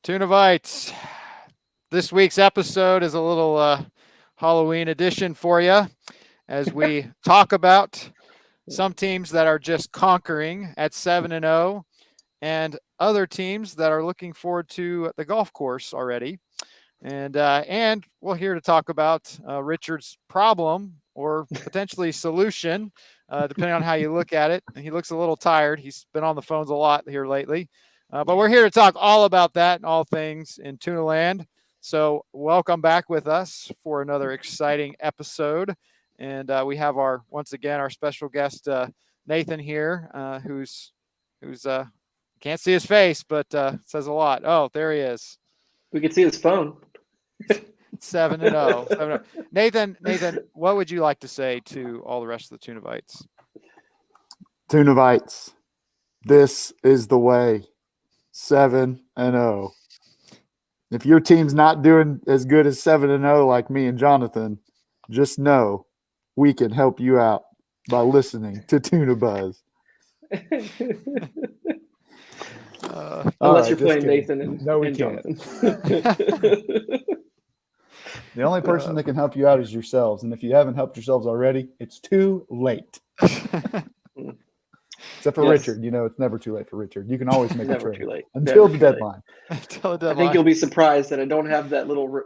Tuna Bites. This week's episode is a little Halloween edition for you as we talk about some teams that are just conquering at 7-0 and other teams that are looking forward to the golf course already. And we're here to talk about Richard's problem or potentially solution, depending on how you look at it. He looks a little tired. He's been on the phones a lot here lately. But we're here to talk all about that and all things in Tuna Land. So welcome back with us for another exciting episode. And we have once again, our special guest, Nathan here, who's can't see his face, but says a lot. Oh, there he is. We can see his phone. 7-0. Nathan, what would you like to say to all the rest of the Tuna Bites? Tuna Bites, this is the way. 7-0. If your team's not doing as good as 7-0 like me and Jonathan, just know we can help you out by listening to Tuna Buzz. Unless you're playing Nathan and no, we and can't. Jonathan. The only person that can help you out is yourselves. And if you haven't helped yourselves already, it's too late. Except for Richard. You know, it's never too late for Richard. You can always make a trade. Too late. Until the deadline. Until the I deadline. think you'll be surprised that I don't have that little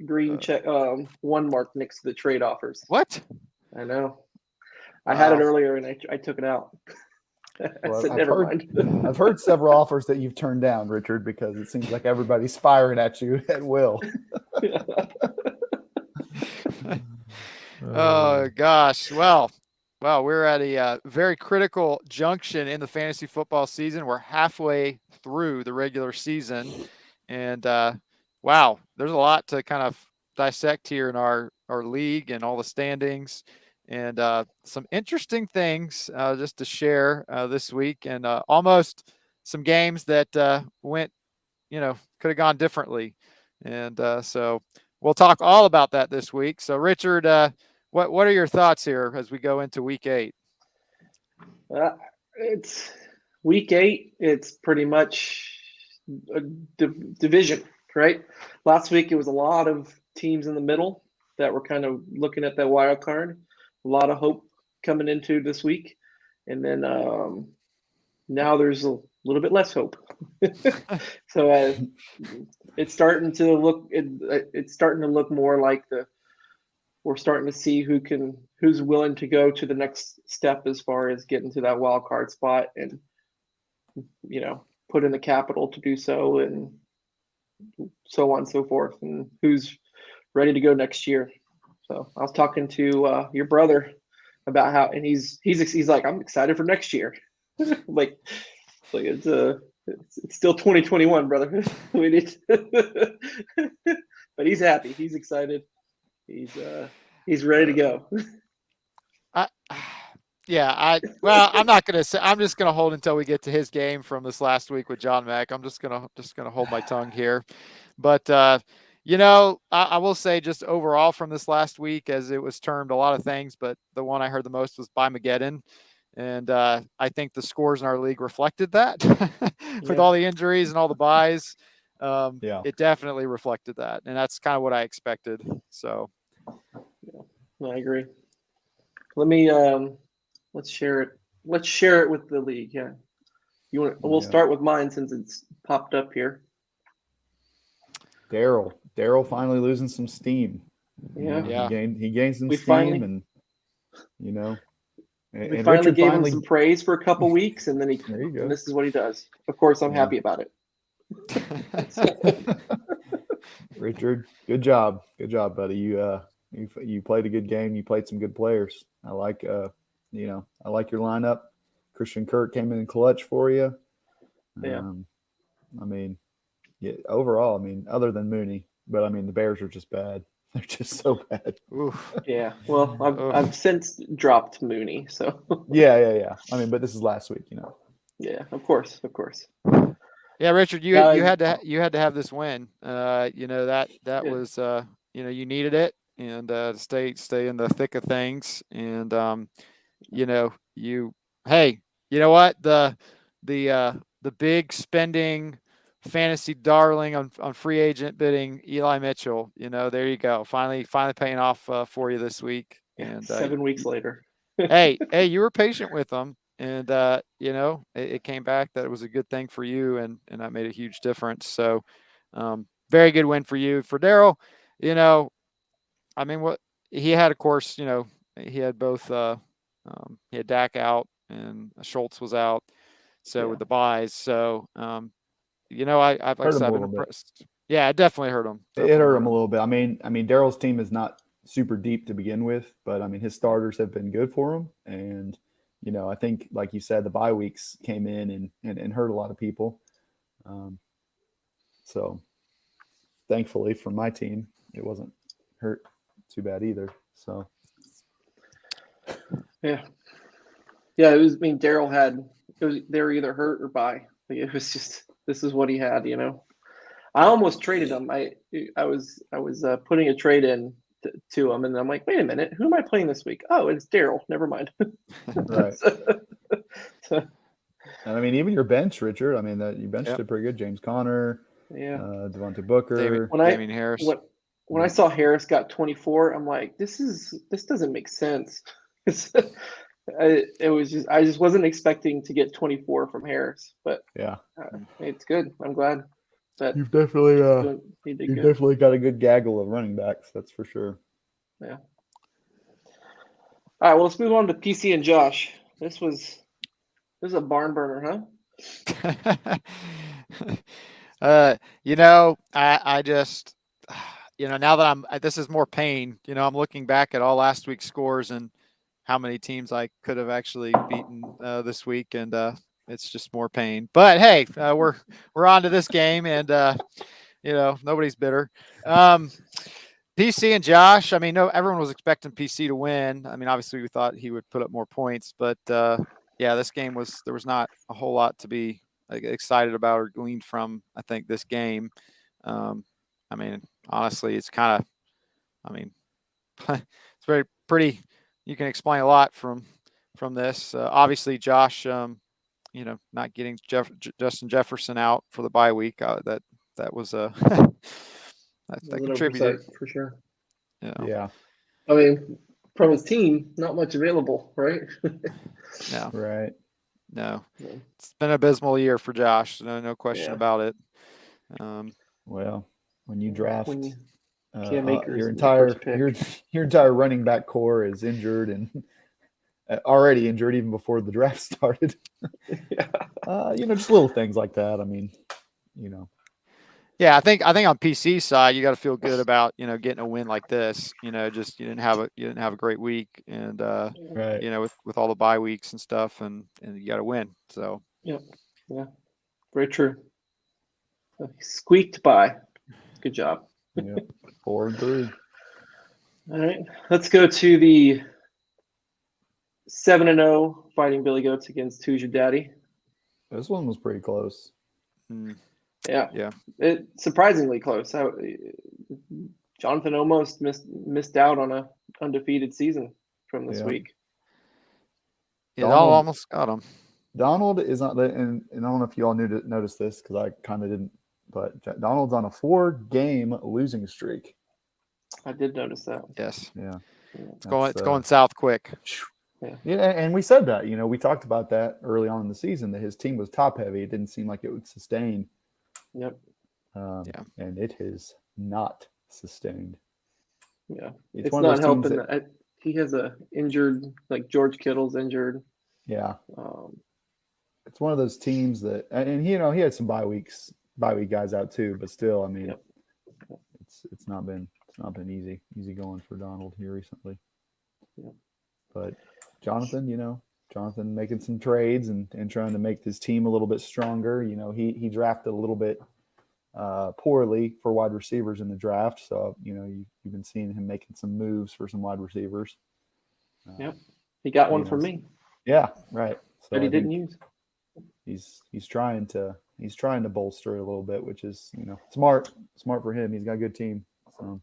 green check one mark next to the trade offers. What? I know. I had it earlier and I took it out. I said, never mind. I've heard several offers that you've turned down, Richard, because it seems like everybody's firing at you at will. Oh, gosh. Well, we're at a very critical junction in the fantasy football season. We're halfway through the regular season. And, wow, there's a lot to kind of dissect here in our league and all the standings. And some interesting things just to share this week, and almost some games that went, could have gone differently. And so we'll talk all about that this week. So, Richard, what are your thoughts here as we go into week 8? It's week 8. It's pretty much a division, right? Last week it was a lot of teams in the middle that were kind of looking at that wild card. A lot of hope coming into this week, and then now there's a little bit less hope. So it's starting to look. It's starting to look more like we're starting to see who's willing to go to the next step as far as getting to that wild card spot, and put in the capital to do so, and so on and so forth, and who's ready to go next year. So I was talking to your brother about how, and he's like, I'm excited for next year. like it's still 2021, brother. We need, but he's happy. He's excited. He's ready to go. I'm not gonna say. I'm just gonna hold until we get to his game from this last week with John Mack. I'm just gonna hold my tongue here, but. I will say just overall from this last week, as it was termed a lot of things, but the one I heard the most was Bimageddon. And I think the scores in our league reflected that with all the injuries and all the buys. It definitely reflected that. And that's kind of what I expected. So. I agree. Let me, let's share it. Let's share it with the league. Yeah. We'll start with mine since it's popped up here. Daryl finally losing some steam. Yeah. He gained some steam, and we finally gave him some praise for a couple weeks, and then and this is what he does. Of course, I'm happy about it. Richard, good job, buddy. You played a good game. You played some good players. I like I like your lineup. Christian Kirk came in clutch for you. Overall, other than Mooney, but the Bears are just bad. They're just so bad. Oof. Yeah. Well, I've since dropped Mooney, so. Yeah. But this is last week, Yeah, of course. Yeah, Richard, you had to have this win. That was you needed it, and to stay in the thick of things, and you know what, the big spending fantasy darling on free agent bidding, Eli Mitchell. There you go. Finally paying off for you this week. And 7 weeks later. hey, you were patient with them, and it came back that it was a good thing for you, and that made a huge difference. So, very good win for you. For Daryl, I mean, what he had, of course, he had both. He had Dak out, and Schultz was out. So with the buys, so I've like I said, I've been impressed. Yeah, it definitely hurt him. It hurt him a little bit. I mean, Daryl's team is not super deep to begin with, but I mean, his starters have been good for him, and I think, like you said, the bye weeks came in and hurt a lot of people. So thankfully for my team, it wasn't hurt too bad either. So yeah, it was. I mean, Daryl had. They were either hurt or bye. Like, it was just, this is what he had. I almost traded him. I was putting a trade in to him, and I'm like, wait a minute, who am I playing this week? Oh, it's Daryl. Never mind. Right. And I mean, even your bench, Richard. I mean, that you benched it pretty good. James Conner, Devontae Booker, Damien Harris. When I saw Harris got 24, I'm like, this doesn't make sense. I just wasn't expecting to get 24 from Harris, but it's good. I'm glad that you've definitely definitely got a good gaggle of running backs. That's for sure. Yeah. All right. Well, let's move on to PC and Josh. This was a barn burner, huh? I just, now that this is more pain. I'm looking back at all last week's scores and how many teams I could have actually beaten this week, and it's just more pain. But hey, we're on to this game, and nobody's bitter. PC and Josh. I mean, everyone was expecting PC to win. I mean, obviously we thought he would put up more points, but this game there was not a whole lot to be excited about or gleaned from. I think this game. I mean, honestly, it's kind of. I mean, it's very pretty. You can explain a lot from this. Obviously, Josh, not getting Justin Jefferson out for the bye week, that was that contributed for sure. Yeah. I mean, from his team, not much available, right? No. Right. No. It's been an abysmal year for Josh. No question about it. Well, when you draft. Your entire running back core is injured and already injured even before the draft started. Just little things like that. I mean, Yeah, I think on PC side, you got to feel good about getting a win like this. Just you didn't have a great week, and with all the bye weeks and stuff, and you got to win. So yeah, very true. Squeaked by. Good job. Yeah, 4-3. All right, let's go to the 7-0 Fighting Billy Goats against Who's Your Daddy. This one was pretty close. Yeah. It's surprisingly close. Jonathan almost missed out on a undefeated season from this week. Yeah, Donald almost got him. Donald is not, and I don't know if you all noticed this because I kind of didn't. But Donald's on a 4-game losing streak. I did notice that. Yes. Yeah. It's going south quick. Yeah, and we said that. We talked about that early on in the season that his team was top heavy. It didn't seem like it would sustain. Yep. And it has not sustained. Yeah. It's not helping that he has a injured, like George Kittle's injured. Yeah. It's one of those teams that, and he had some bye week guys out too, but still, I mean, it's not been easy going for Donald here recently. Yep. But Jonathan making some trades and trying to make his team a little bit stronger. He drafted a little bit poorly for wide receivers in the draft, so you've been seeing him making some moves for some wide receivers. Yep, he got one from me. Yeah, right. So but he didn't use. He's trying to bolster it a little bit, which is smart for him. He's got a good team. So.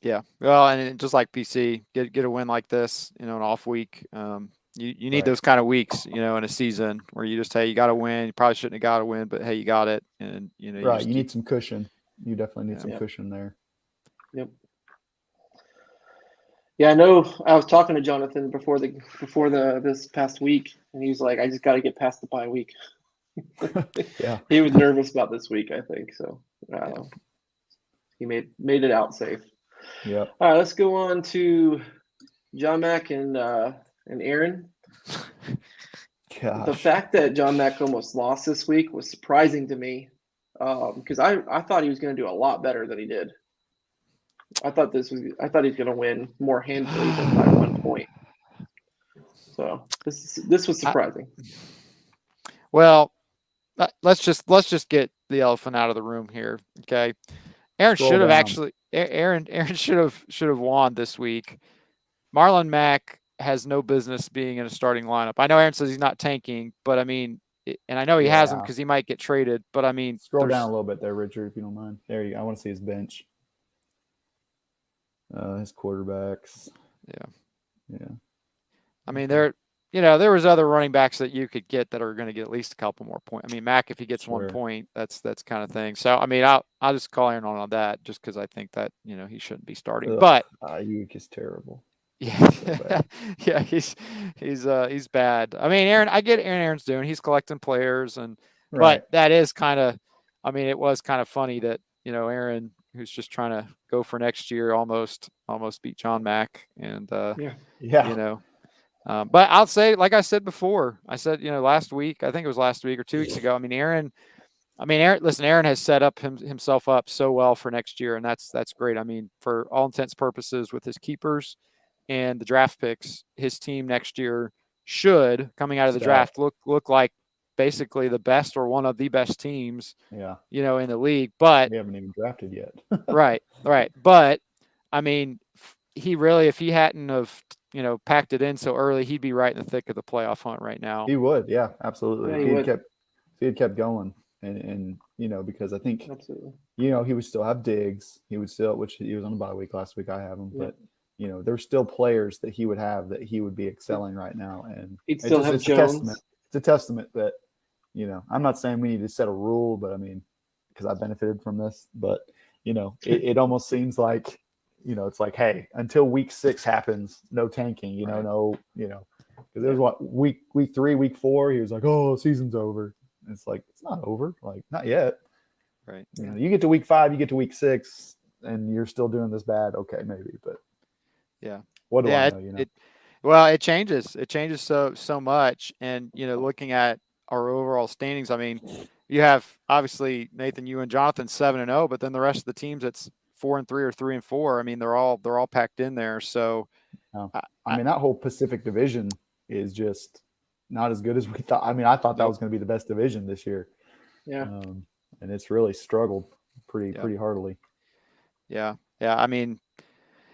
Yeah, well, and just like PC, get a win like this, an off week. You need Right. those kind of weeks, in a season where you just, hey, you got to win. You probably shouldn't have got to win, but hey, you got it, and you Right. just You keep. need some cushion. You definitely need Yeah. some cushion there. Yep. Yeah, I know. I was talking to Jonathan before this past week, and he was like, "I just got to get past the bye week." Yeah. He was nervous about this week, I think. So Yeah. he made it out safe. Yep. All right, let's go on to John Mack and Aaron. Gosh. The fact that John Mack almost lost this week was surprising to me, because I thought he was going to do a lot better than he did. I thought he was going to win more handily than by 1 point. So this was surprising. Well, let's just get the elephant out of the room here, okay? Aaron Scroll should have down. actually. Aaron should have won this week. Marlon Mack has no business being in a starting lineup. I know Aaron says he's not tanking, but I mean, and I know he has him Yeah. because he might get traded. But I mean, Scroll down a little bit there, Richard, if you don't mind. There you go. I want to see his bench. His quarterbacks. Yeah. I mean, there was other running backs that you could get that are going to get at least a couple more points. I mean, Mack, if he gets 1 Sure. point, that's kind of thing. So I mean, I'll just call Aaron on that just because I think that he shouldn't be starting. Ugh, But Ayuk is terrible. yeah, So bad. yeah, he's bad. I mean, I get Aaron's doing. He's collecting players, Right. but that is kind of. I mean, it was kind of funny that Aaron, who's just trying to go for next year, almost beat John Mack, and Yeah. But I'll say, like I said before, last week, I think it was last week or 2 weeks ago. I mean, Aaron, listen, Aaron has set up himself up so well for next year, and that's great. I mean, for all intents and purposes, with his keepers and the draft picks, his team next year should, coming out of the draft, look like basically the best or one of the best teams, Yeah. in the league. But We haven't even drafted yet. right. But I mean, he really, if he hadn't have packed it in so early, he'd be right in the thick of the playoff hunt right now. He would, yeah, absolutely. Yeah, if he would. if he had kept going, and because I think Absolutely. he would still have Diggs. He would still, which he was on the bye week last week. I have him, Yeah. but there's still players that he would have that he would be excelling right now, and He'd still have Jones. It's a testament that I'm not saying we need to set a rule, but I mean, because I benefited from this, but it almost seems like it's like, hey, until week 6 happens, no tanking, Right. because it was what week 3, week 4, he was like, oh, season's over. And it's like, it's not over, like not yet. Right. You get to week 5, you get to week 6, and you're still doing this bad. Okay, maybe, but yeah, what do I know? Well, it changes. It changes so much, and looking at our overall standings, I mean, you have obviously Nathan, you and Jonathan 7-0, but then the rest of the teams, it's 4-3 or 3-4. I mean, they're all packed in there. So, I mean, that whole Pacific Division is just not as good as we thought. I mean, I thought that was going to be the best division this year. Yeah. And it's really struggled pretty heartily. Yeah. I mean,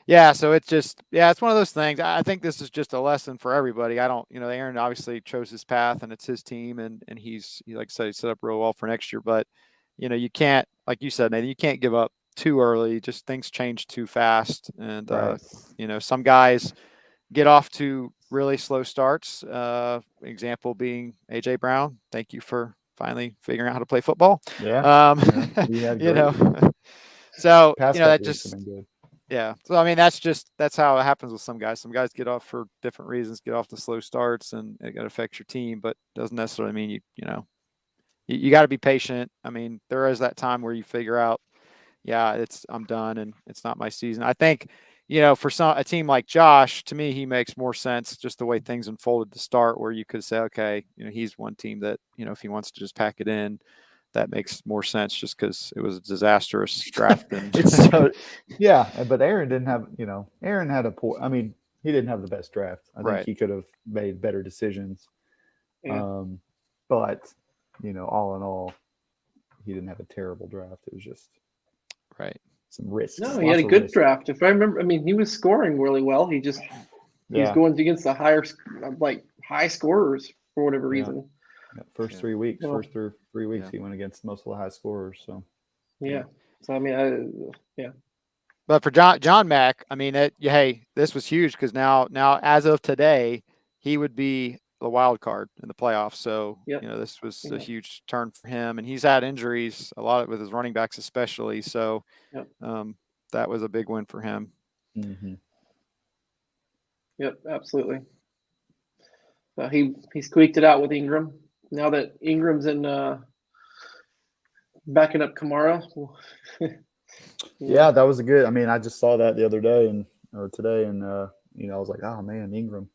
yeah. So it's just, it's one of those things. I think this is just a lesson for everybody. I don't, Aaron obviously chose his path and it's his team, and he, like I said, he set up real well for next year. But you can't, like you said, Nathan, you can't give up too early. Just things change too fast, and Right. some guys get off to really slow starts. Example being AJ Brown. Thank you for finally figuring out how to play football. Yeah. He had great. So Past that couple weeks just, have been good. yeah. So I mean, that's how it happens with some guys. Some guys get off for different reasons, get off to slow starts, and it affects your team, but doesn't necessarily mean you got to be patient. I mean, there is that time where you figure out, I'm done and it's not my season. I think, for a team like Josh, to me, he makes more sense just the way things unfolded to start, where you could say, okay, he's one team that, if he wants to just pack it in, that makes more sense just because it was a disastrous draft. But Aaron didn't have, Aaron had he didn't have the best draft. I think he could have made better decisions. Yeah. But, all in all, he didn't have a terrible draft. It was just some risks. No, he had a good draft. If I remember, I mean, he was scoring really well. He's going against the high scorers for whatever reason. First 3 weeks, he went against most of the high scorers. So So I mean, But for John Mack, I mean, hey, this was huge because now as of today, he would be the wild card in the playoffs. So, Yep. this was a Yep. huge turn for him, and he's had injuries a lot with his running backs, especially. So, Yep. That was a big win for him. Mm-hmm. Yep, absolutely. He squeaked it out with Ingram. Now that Ingram's in backing up Kamara. Yeah, that was a good. I mean, I just saw that the other day or today, and I was like, oh man, Ingram,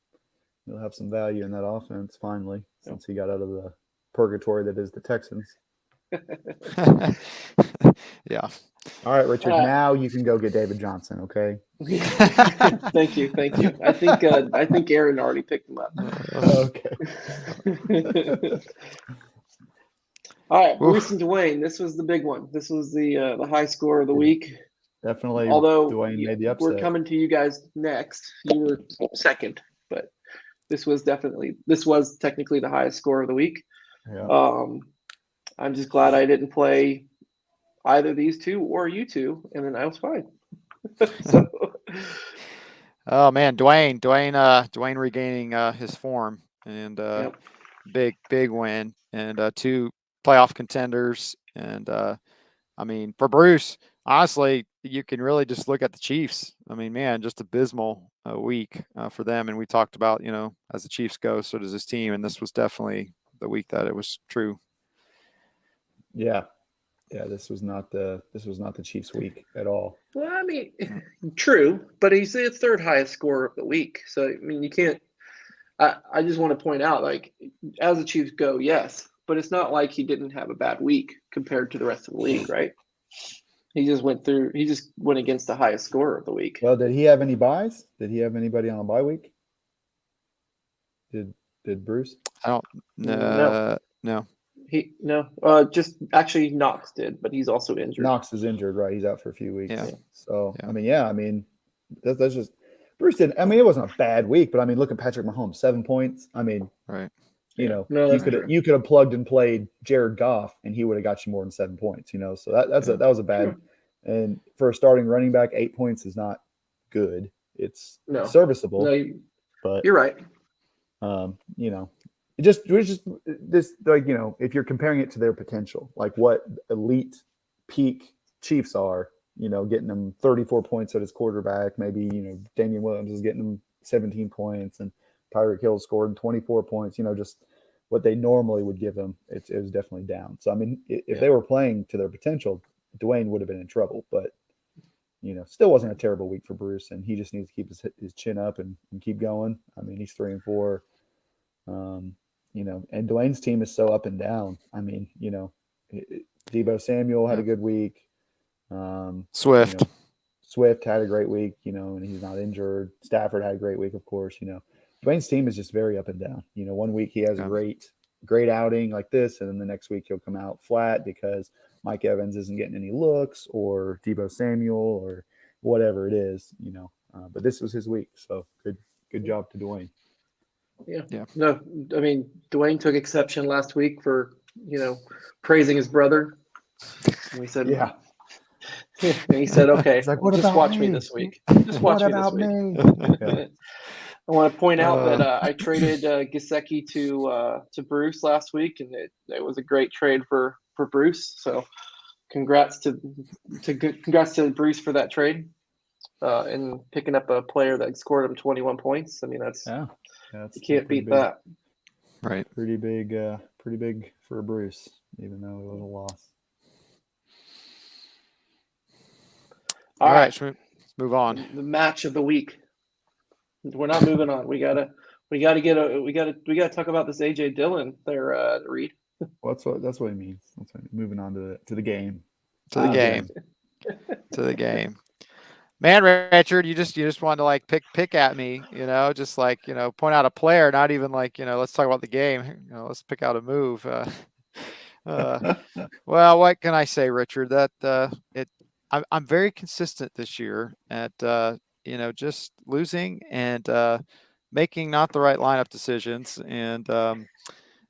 he'll have some value in that offense finally since he got out of the purgatory that is the Texans. Yeah. All right, Richard. Now you can go get David Johnson. Okay. Thank you. I think Aaron already picked him up. Okay. All right, Bruce and Dwayne. This was the big one. This was the high score of the week. Definitely. Although Dwayne made the upset. we're coming to you guys next. You were second, but this was technically the highest score of the week. Yeah. I'm just glad I didn't play either these two or you two, and then I was fine. So. Oh man, Dwayne regaining his form, and Yep. big win, and 2 playoff contenders, and I mean, for Bruce, honestly, you can really just look at the Chiefs. I mean, man, just abysmal week for them, and we talked about, as the Chiefs go, so does this team, and this was definitely the week that it was true. Yeah, this was not the Chiefs week at all. Well, I mean, true, but he's the third highest scorer of the week. So, I mean, you can't – I just want to point out, like, as the Chiefs go, yes, but it's not like he didn't have a bad week compared to the rest of the league, right? He just went against the highest scorer of the week. Well, did he have any buys? Did he have anybody on a bye week? Did Bruce? I don't – no. Just actually Knox did, but he's also injured. Knox is injured, right? He's out for a few weeks. Yeah. So, yeah. I mean, that's just Bruce didn't. I mean, it wasn't a bad week, but I mean, look at Patrick Mahomes, 7 points. I mean, right. You could have plugged and played Jared Goff, and he would have got you more than 7 points. So that was a bad. True. And for a starting running back, 8 points is not good. It's serviceable. No, but you're right. It just this, like, if you're comparing it to their potential, like what elite peak Chiefs are, getting them 34 points at his quarterback, maybe, Damian Williams is getting them 17 points and Tyreek Hill scored 24 points, just what they normally would give him. It was definitely down. So, I mean, if they were playing to their potential, Dwayne would have been in trouble, but, still wasn't a terrible week for Bruce, and he just needs to keep his chin up and keep going. I mean, he's 3-4. And Dwayne's team is so up and down. I mean, Deebo Samuel had a good week. Swift had a great week, and he's not injured. Stafford had a great week, of course. Dwayne's team is just very up and down. 1 week he has a great outing like this, and then the next week he'll come out flat because Mike Evans isn't getting any looks, or Deebo Samuel, or whatever it is. But this was his week, so good job to Dwayne. Yeah. No, I mean, Dwayne took exception last week for, praising his brother. And we said, yeah. And he said, okay, like, just watch me this week. Just watch me this week. Yeah. I want to point out that I traded Gesicki to Bruce last week, and it was a great trade for Bruce. So congrats to Bruce for that trade and picking up a player that scored him 21 points. I mean, you can't beat that. Right. Pretty big for Bruce, even though it was a loss. All right, let's move on. The match of the week. We're not moving on. We gotta talk about this AJ Dillon there, Reid. Well, that's what he means. Moving on to the game. To the game. Man, Richard, you just wanted to like pick at me, just like, point out a player, not even like, let's talk about the game. Let's pick out a move. Well, what can I say, Richard? That I'm very consistent this year at just losing and making not the right lineup decisions, and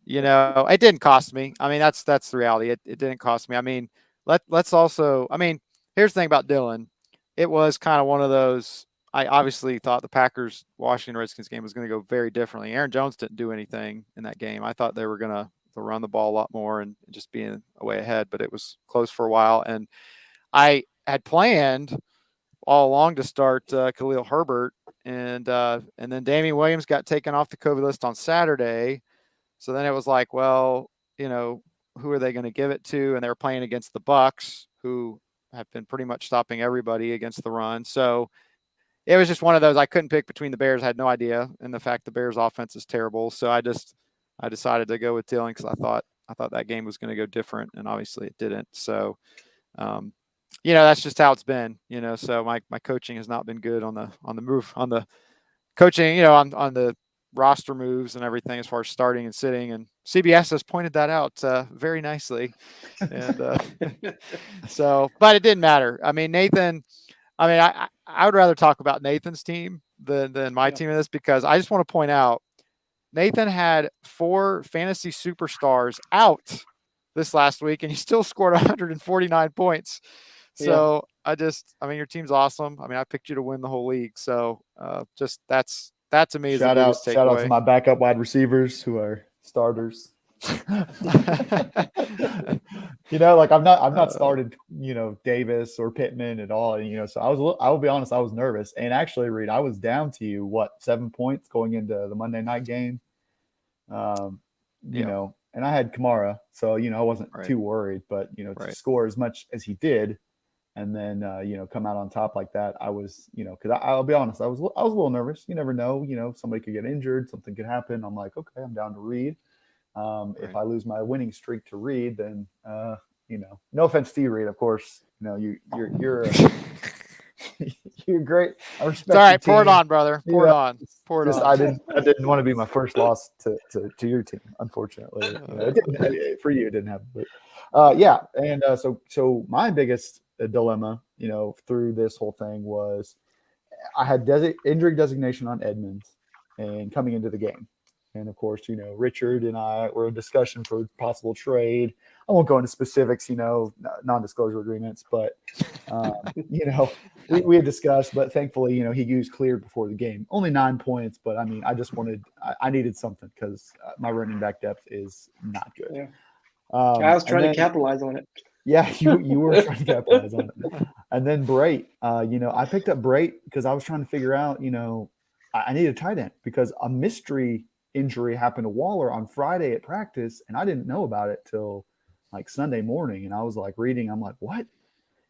it didn't cost me. I mean, that's the reality. It didn't cost me. I mean, let's also. I mean, here's the thing about Dillon. It was kind of one of those. I obviously thought the Packers Washington Redskins game was going to go very differently. Aaron Jones didn't do anything in that game. I thought they were going to run the ball a lot more and just being away ahead, but it was close for a while. And I had planned all along to start Khalil Herbert, and then Damian Williams got taken off the COVID list on Saturday. So then it was like, well, who are they going to give it to? And they were playing against the Bucs, who have been pretty much stopping everybody against the run. So it was just one of those. I couldn't pick between the Bears. I had no idea, and the fact the Bears offense is terrible. So I decided to go with Dillon because I thought that game was going to go different, and obviously it didn't. So, that's just how it's been. So my coaching has not been good on the coaching. On the roster moves and everything as far as starting and sitting. And CBS has pointed that out very nicely. And but it didn't matter. I mean, Nathan. I would rather talk about Nathan's team than my team in this, because I just want to point out Nathan had 4 fantasy superstars out this last week, and he still scored 149 points. So your team's awesome. I picked you to win the whole league. So that to me is the biggest takeaway. Shout out to my backup wide receivers who are starters. I'm not started, Davis or Pittman at all. So I will be honest, I was nervous. And actually, Reid, I was down to you, 7 points going into the Monday night game. And I had Kamara, so I wasn't too worried. But to score as much as he did, and then come out on top like that, I was, because I'll be honest, I was a little nervous. You never know, somebody could get injured, something could happen. I'm like, okay, I'm down to Reid. If I lose my winning streak to Reid, then no offense to you, Reid, of course, you're you're great. I respect. It's all right. Pour it on, brother. Pour it on. I didn't want to be my first loss to your team, unfortunately. For you, it didn't happen. But and so my biggest dilemma, through this whole thing was I had injury designation on Edmonds and coming into the game. And of course, Richard and I were in discussion for possible trade. I won't go into specifics, non-disclosure agreements, but we had discussed. But thankfully, he was cleared before the game. Only 9 points, but I needed something because my running back depth is not good. Yeah. I was trying to capitalize on it. Yeah, you were trying to capitalize on it. And then Brait, I picked up Brait because I was trying to figure out, I need a tight end because a mystery injury happened to Waller on Friday at practice, and I didn't know about it till like Sunday morning. And I was like reading, I'm like, what?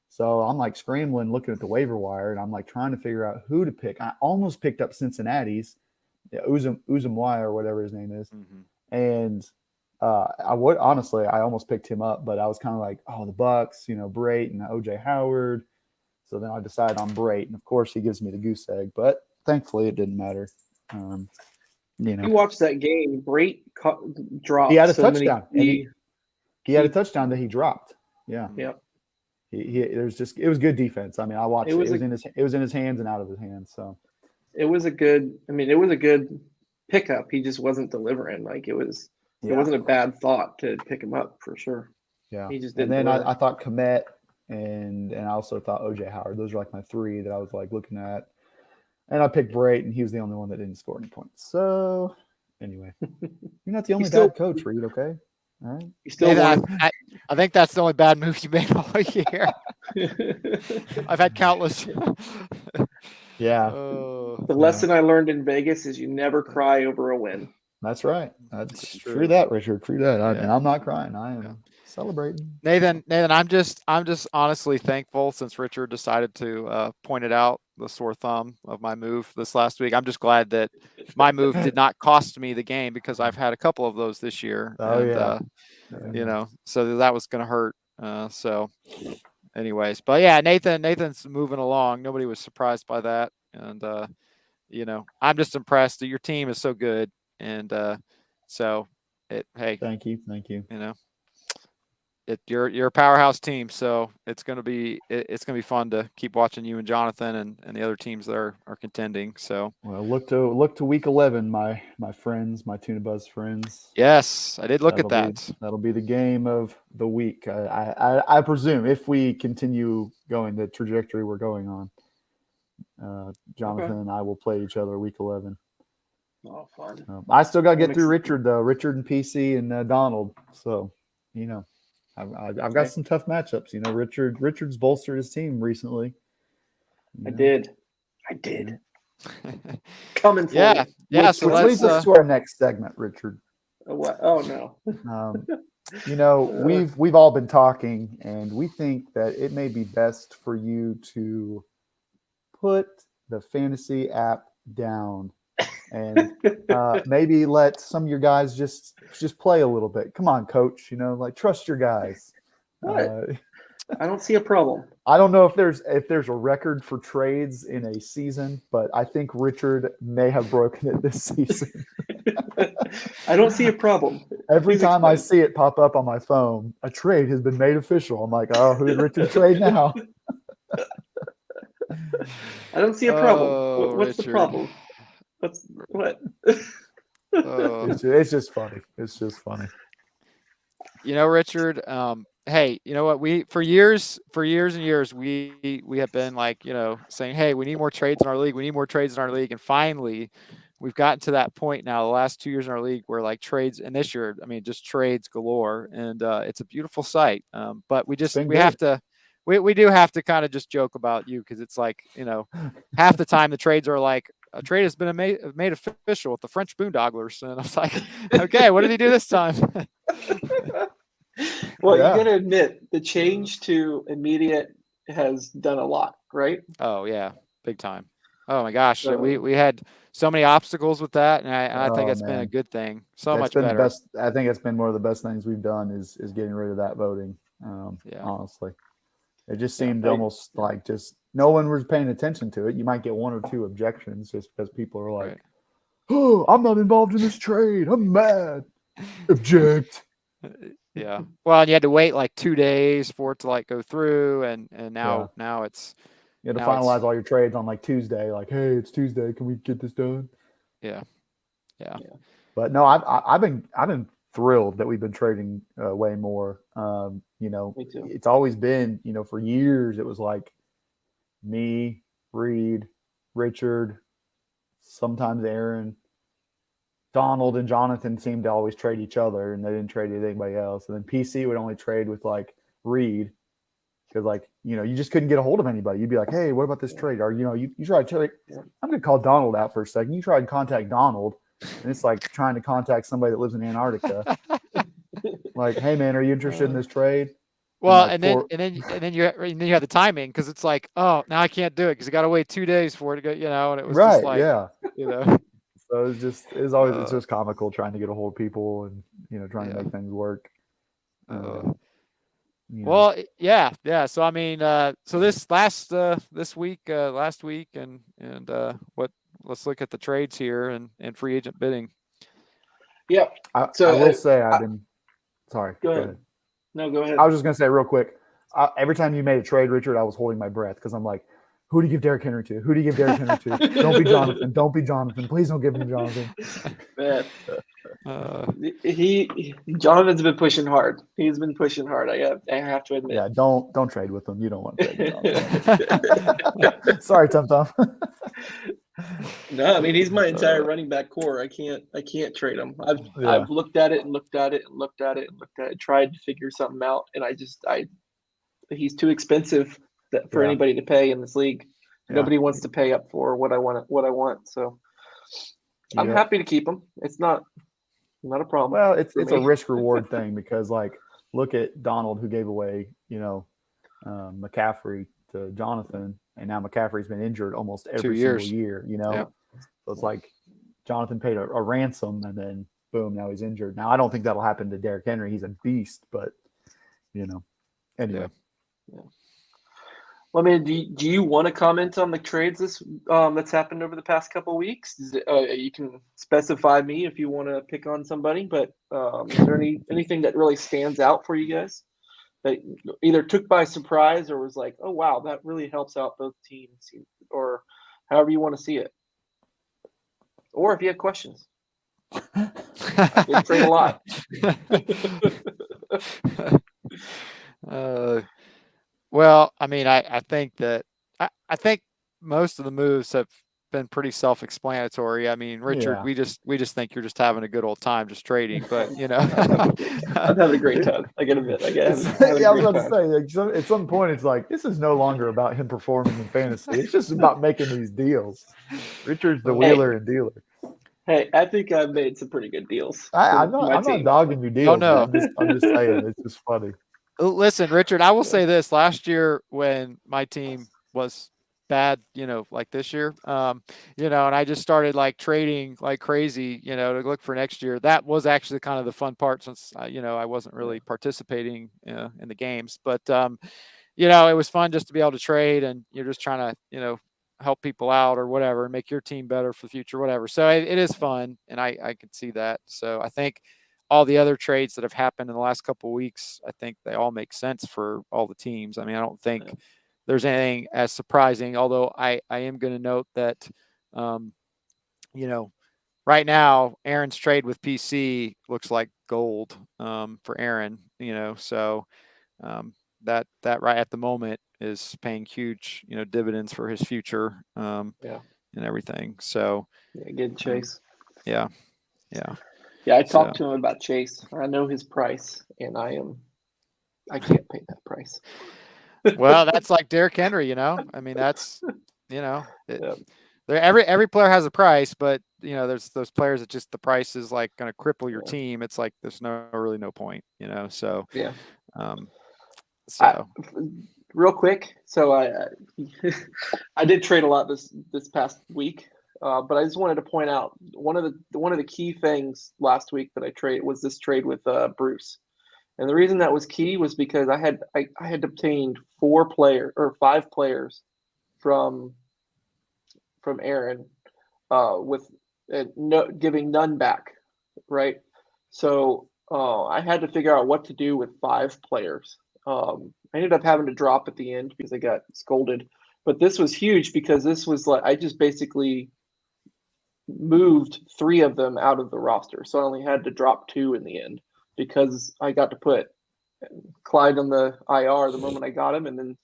So I'm like scrambling, looking at the waiver wire, and I'm like trying to figure out who to pick. I almost picked up Cincinnati's, Uzumwai or whatever his name is. Mm-hmm. And I almost picked him up, but I was kind of like, the Bucks, Brait and OJ Howard. So then I decided on Brait, and of course he gives me the goose egg, but thankfully it didn't matter. You watched that game. Brait dropped. He had a touchdown. He had a touchdown that he dropped. Yeah. Yep. It was good defense. I watched it. It was in his hands and out of his hands. So it was a good pickup. He just wasn't delivering. Like it wasn't a bad thought to pick him up for sure. Yeah. He just didn't. And then I thought Komet and I also thought OJ Howard. Those are like my 3 that I was like looking at. And I picked Brait, and he was the only one that didn't score any points. So, anyway, you're not the only bad coach, Reid, okay? All right. You still I think that's the only bad move you made all year. I've had countless. Yeah. The lesson I learned in Vegas is you never cry over a win. That's right. That's true that, Richard. True that. And I'm not crying. I am celebrating. Nathan, I'm just honestly thankful since Richard decided to point it out, the sore thumb of my move this last week. I'm just glad that my move did not cost me the game because I've had a couple of those this year. So that was going to hurt. So anyways, but yeah, Nathan's moving along. Nobody was surprised by that. And, I'm just impressed that your team is so good. And hey, thank you. You're a powerhouse team, so it's gonna be fun to keep watching you and Jonathan and the other teams that are contending. So look to week 11, my friends, my Tuna Buzz friends. Yes, I did look at that. That'll be the game of the week. I presume if we continue going the trajectory we're going on. Jonathan and I will play each other week 11. Oh, fun. I still got to get I'm through excited. Richard though. Richard and PC and Donald. So, I've got Okay. some tough matchups. Richard's bolstered his team recently. I did. Coming for Yeah. you. Yeah. So Which let's. leads us to our next segment, Richard. What? Oh no. We've all been talking, and we think that it may be best for you to put the fantasy app down and maybe let some of your guys just play a little bit. Come on, coach. Trust your guys. What? I don't see a problem. I don't know if there's a record for trades in a season, but I think Richard may have broken it this season. I don't see a problem. Every Please time I explain. see it pop up on my phone, a trade has been made official. I'm like, oh, who did Richard trade now? I don't see a problem. Oh, What's the Richard. problem? What? Oh. It's just funny. It's just funny. Richard, hey, you know what? We for years and years we have been like, saying, hey, we need more trades in our league. We need more trades in our league. And finally, we've gotten to that point now, the last 2 years in our league, where like trades, and this year, I mean, just trades galore. And it's a beautiful sight. But we do have to kind of just joke about you, because it's like, half the time the trades are like, a trade has been made official with the French Boondogglers. And I was like, okay, what did he do this time? Well, Yeah. you got to admit the change to immediate has done a lot, right? Oh yeah, big time. Oh my gosh, So- we had so many obstacles with that, and I think it's been a man. good thing. So That's much been better. the best. I think it's been one of the best things we've done is getting rid of that voting. Yeah. Honestly, it just Yeah, seemed I- almost like just no one was paying attention to it. You might get one or two objections just because people are like, Right. "Oh, I'm not involved in this trade. I'm mad." Object. Yeah. Well, and you had to wait like 2 days for it to like go through, and now it's You had to Now it's- finalize all your trades on like Tuesday. Like, hey, it's Tuesday. Can we get this done? yeah. But no, I've been thrilled that we've been trading way more. Me too. It's always been, for years it was like me, Reid, Richard, sometimes Aaron, Donald, and Jonathan seemed to always trade each other, and they didn't trade with anybody else. And then PC would only trade with like Reid, because you just couldn't get a hold of anybody. You'd be like, hey, what about this trade? Or you try to trade. I'm going to call Donald out for a second. You try to contact Donald, and it's like trying to contact somebody that lives in Antarctica. Like, hey man, are you interested in this trade? Well, like and then you have the timing, because it's like, oh, now I can't do it because I got to wait 2 days for it to go, and it was Right, just like, yeah. So it's just comical trying to get a hold of people and trying to make things work. Well, yeah. So I mean, so this last week, and let's look at the trades here and free agent bidding. Yeah. I So, will say I've been sorry. Go ahead. No, go ahead. I was just gonna say real quick. Every time you made a trade, Richard, I was holding my breath because I'm like, who do you give Derrick Henry to? Who do you give Derrick Henry to? Don't be Jonathan. Don't be Jonathan. Please don't give him to Jonathan. Man. Jonathan's been pushing hard. He's been pushing hard. I have to admit. Yeah, don't trade with him. You don't want to trade with Jonathan. Sorry, Tum Tum. No, I mean he's my entire running back core. I can't trade him. I've looked at it and looked at it and looked at it and looked at it, tried to figure something out, and he's too expensive for anybody to pay in this league. Nobody wants to pay up for what I want. So I'm happy to keep him. It's not a problem. Well, it's a risk reward thing, because look at Donald, who gave away McCaffrey to Jonathan, and now McCaffrey's been injured almost every single year. So it's like Jonathan paid a ransom, and then boom, now he's injured. Now I don't think that'll happen to Derrick Henry. He's a beast, but anyway. Yeah. Well, I mean, do you want to comment on the trades that's happened over the past couple of weeks? You can specify me if you want to pick on somebody, but is there anything that really stands out for you guys that either took by surprise or was like, oh wow, that really helps out both teams, or however you want to see it, or if you have questions? I did trade a lot. Well, I mean, I think that I think most of the moves have been pretty self-explanatory. I mean, Richard, Yeah. we just think you're just having a good old time just trading, but I'm having a great time. I gotta admit, I was about to say, like, at some point, it's like this is no longer about him performing in fantasy. It's just about making these deals. Richard's the wheeler and dealer. Hey, I think I've made some pretty good deals. I'm not dogging your deals. no. I'm just saying it's just funny. Listen, Richard, I will say this: last year when my team was bad, like this year, and I just started like trading like crazy, to look for next year. That was actually kind of the fun part since, I wasn't really participating in the games, but, it was fun just to be able to trade, and you're just trying to, help people out or whatever, and make your team better for the future, whatever. So it is fun. And I can see that. So I think all the other trades that have happened in the last couple of weeks, I think they all make sense for all the teams. I mean, I don't think there's anything as surprising, although I am going to note that, right now, Aaron's trade with PC looks like gold for Aaron, so that right at the moment is paying huge, dividends for his future and everything. So good Chase. Yeah. I talked to him about Chase. I know his price, and I can't pay that price. Well, that's like Derrick Henry, I mean, that's, every player has a price, but there's those players that just the price is like going to cripple your team. It's like there's really no point, so real quick. So I did trade a lot this past week, but I just wanted to point out one of the key things last week that I traded was this trade with Bruce. And the reason that was key was because I had obtained 5 players from Aaron, with giving none back, right? So I had to figure out what to do with 5 players. I ended up having to drop at the end because I got scolded, but this was huge because this was like I just basically moved 3 of them out of the roster, so I only had to drop 2 in the end because I got to put Clyde on the IR the moment I got him, and then